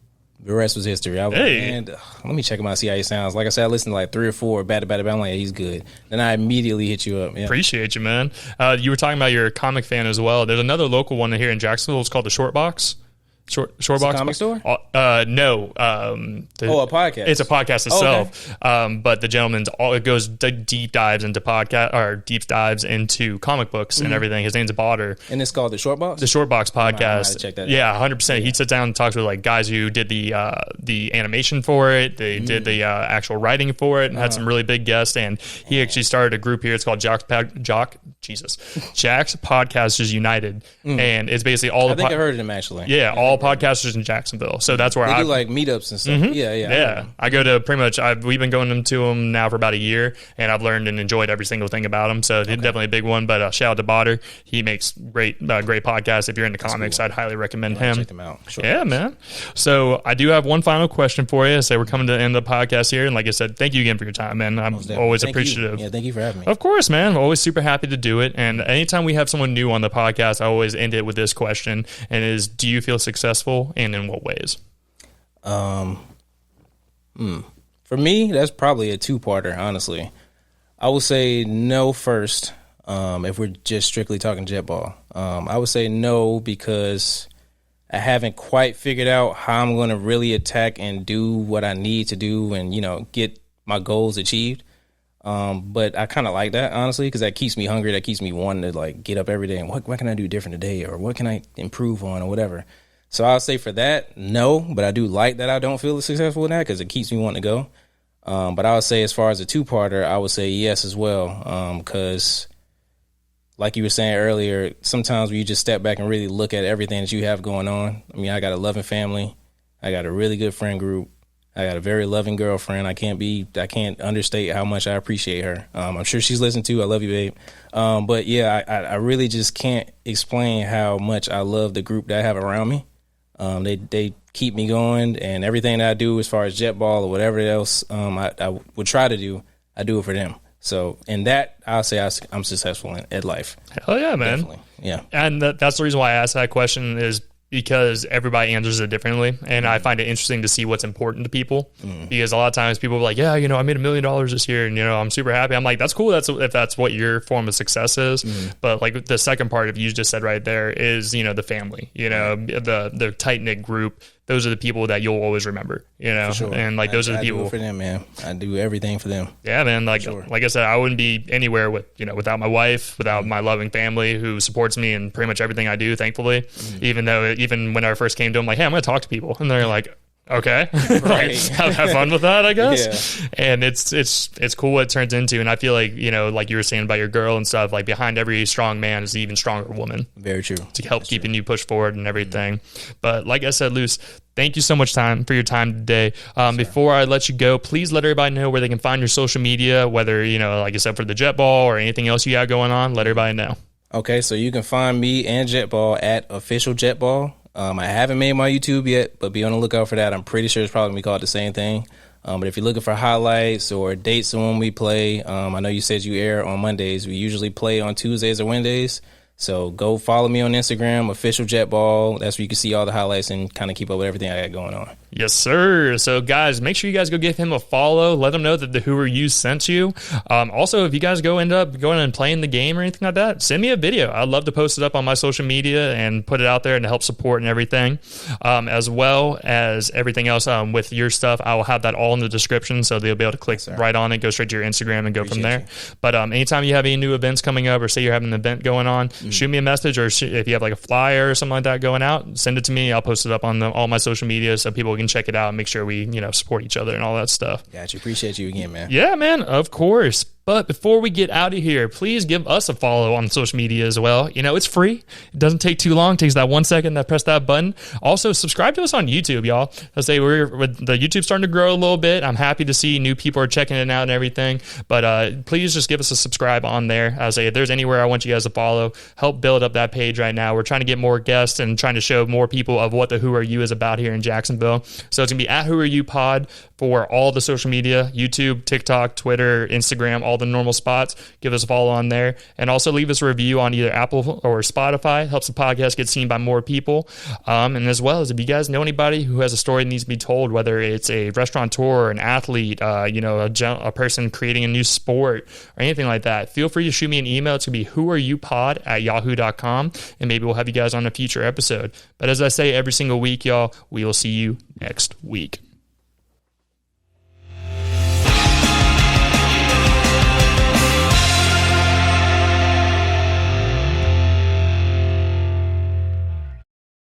B: the rest was history. I was like, man, let me check him out, see how he sounds. Like I said, I listened to like 3 or 4 back to back. I'm like, yeah, he's good. Then I immediately hit you up. Yeah.
A: Appreciate you, man. You were talking about your comic fan as well. There's another local one here in Jacksonville. It's called the Short Box. Short Box
B: comic store?
A: No.
B: A podcast.
A: It's a podcast itself. Okay. But the gentleman's it goes deep dives into comic books and everything. His name's Botter.
B: And it's called the Short Box?
A: The Short Box podcast.
B: Check that out.
A: Yeah, 100%. He sits down and talks with like guys who did the animation for it. They did the actual writing for it and had some really big guests. And he actually started a group here. It's called Jack's Podcasters United. And it's basically all
B: I think I heard of them actually.
A: Yeah, all podcasters in Jacksonville. So that's where
B: I do like meetups and stuff. Yeah.
A: I go to pretty much. We've been going to them now for about a year, and I've learned and enjoyed every single thing about them. So definitely a big one. But shout out to Botter. He makes great podcasts. If you're into comics, cool. I'd highly recommend him.
B: Check them out. Sure.
A: Yeah, man. So I do have one final question for you. So we're coming to the end of the podcast here, and like I said, thank you again for your time, man. I'm always appreciative.
B: Yeah, thank you for having me.
A: Of course, man. I'm always super happy to do it. And anytime we have someone new on the podcast, I always end it with this question, and is, do you feel successful, and in what ways?
B: For me, that's probably a 2-parter, honestly. I would say no first, if we're just strictly talking Jetball. I would say no because I haven't quite figured out how I'm going to really attack and do what I need to do and, get my goals achieved. But I kind of like that, honestly, because that keeps me hungry. That keeps me wanting to like get up every day and what can I do different today, or what can I improve on, or whatever. So I'll say for that, no, but I do like that I don't feel successful in that because it keeps me wanting to go. But I would say as far as a 2-parter, I would say yes as well, because like you were saying earlier, sometimes when you just step back and really look at everything that you have going on. I mean, I got a loving family. I got a really good friend group. I got a very loving girlfriend. I can't understate how much I appreciate her. I'm sure she's listening too. I love you, babe. But yeah, I really just can't explain how much I love the group that I have around me. They keep me going, and everything that I do as far as jet ball or whatever else I would try to do, I do it for them. So in that, I'll say I'm successful at life.
A: Hell yeah, man.
B: Definitely. Yeah.
A: And that's the reason why I asked that question, is because everybody answers it differently. And I find it interesting to see what's important to people, because a lot of times people are like, yeah, I made $1 million this year and, I'm super happy. I'm like, that's cool. If that's what your form of success is. But like the second part of you just said right there is, the family, the tight knit group. Those are the people that you'll always remember,
B: Sure.
A: And like those are the people.
B: I do it for them, man. I do everything for them.
A: Yeah, man. Like I said, I wouldn't be anywhere without my wife, without my loving family who supports me in pretty much everything I do, thankfully. Even when I first came to them, like, hey, I'm going to talk to people. And they're like, okay, right. have fun with that, I guess. Yeah. And it's cool what it turns into. And I feel like, like you were saying about your girl and stuff, like behind every strong man is an even stronger woman.
B: Very true.
A: To help keeping you push forward and everything. But like I said, Luce, thank you so much for your time today. Before I let you go, please let everybody know where they can find your social media, whether, like I said, for the jet ball or anything else you got going on. Let everybody know.
B: Okay, so you can find me and Jetball at Official Jetball. I haven't made my YouTube yet, but be on the lookout for that. I'm pretty sure it's probably going to be called the same thing. But if you're looking for highlights or dates of when we play, I know you said you air on Mondays. We usually play on Tuesdays or Wednesdays. So go follow me on Instagram, Official Jetball. That's where you can see all the highlights and kind of keep up with everything I got going on.
A: Yes, sir. So, guys, make sure you guys go give him a follow. Let him know that the Who Are You sent you. Also, if you guys end up going and playing the game or anything like that, send me a video. I'd love to post it up on my social media and put it out there and help support and everything, as well as everything else with your stuff. I will have that all in the description, so they'll be able to click right on it, go straight to your Instagram, and go from there. But anytime you have any new events coming up, or say you're having an event going on, shoot me a message, or if you have like a flyer or something like that going out, send it to me. I'll post it up on all my social media so people can check it out and make sure we support each other and all that stuff.
B: Gotcha. Appreciate you again, man.
A: Yeah, man, of course. But before we get out of here, please give us a follow on social media as well. It's free. It doesn't take too long. It takes that 1 second to press that button. Also, subscribe to us on YouTube, y'all. I'll say with the YouTube starting to grow a little bit. I'm happy to see new people are checking it out and everything. But please just give us a subscribe on there. I'll say if there's anywhere I want you guys to follow, help build up that page right now. We're trying to get more guests and trying to show more people of what the Who Are You is about here in Jacksonville. So it's going to be at Who Are You Pod for all the social media, YouTube, TikTok, Twitter, Instagram, all the normal spots. Give us a follow on there, and also leave us a review on either Apple or Spotify. Helps the podcast get seen by more people. And as well as if you guys know anybody who has a story that needs to be told, whether it's a restaurateur, an athlete, a person creating a new sport or anything like that, feel free to shoot me an email. It's going to be whoareyoupod@yahoo.com, and maybe we'll have you guys on a future episode. But as I say every single week, y'all, we will see you next week.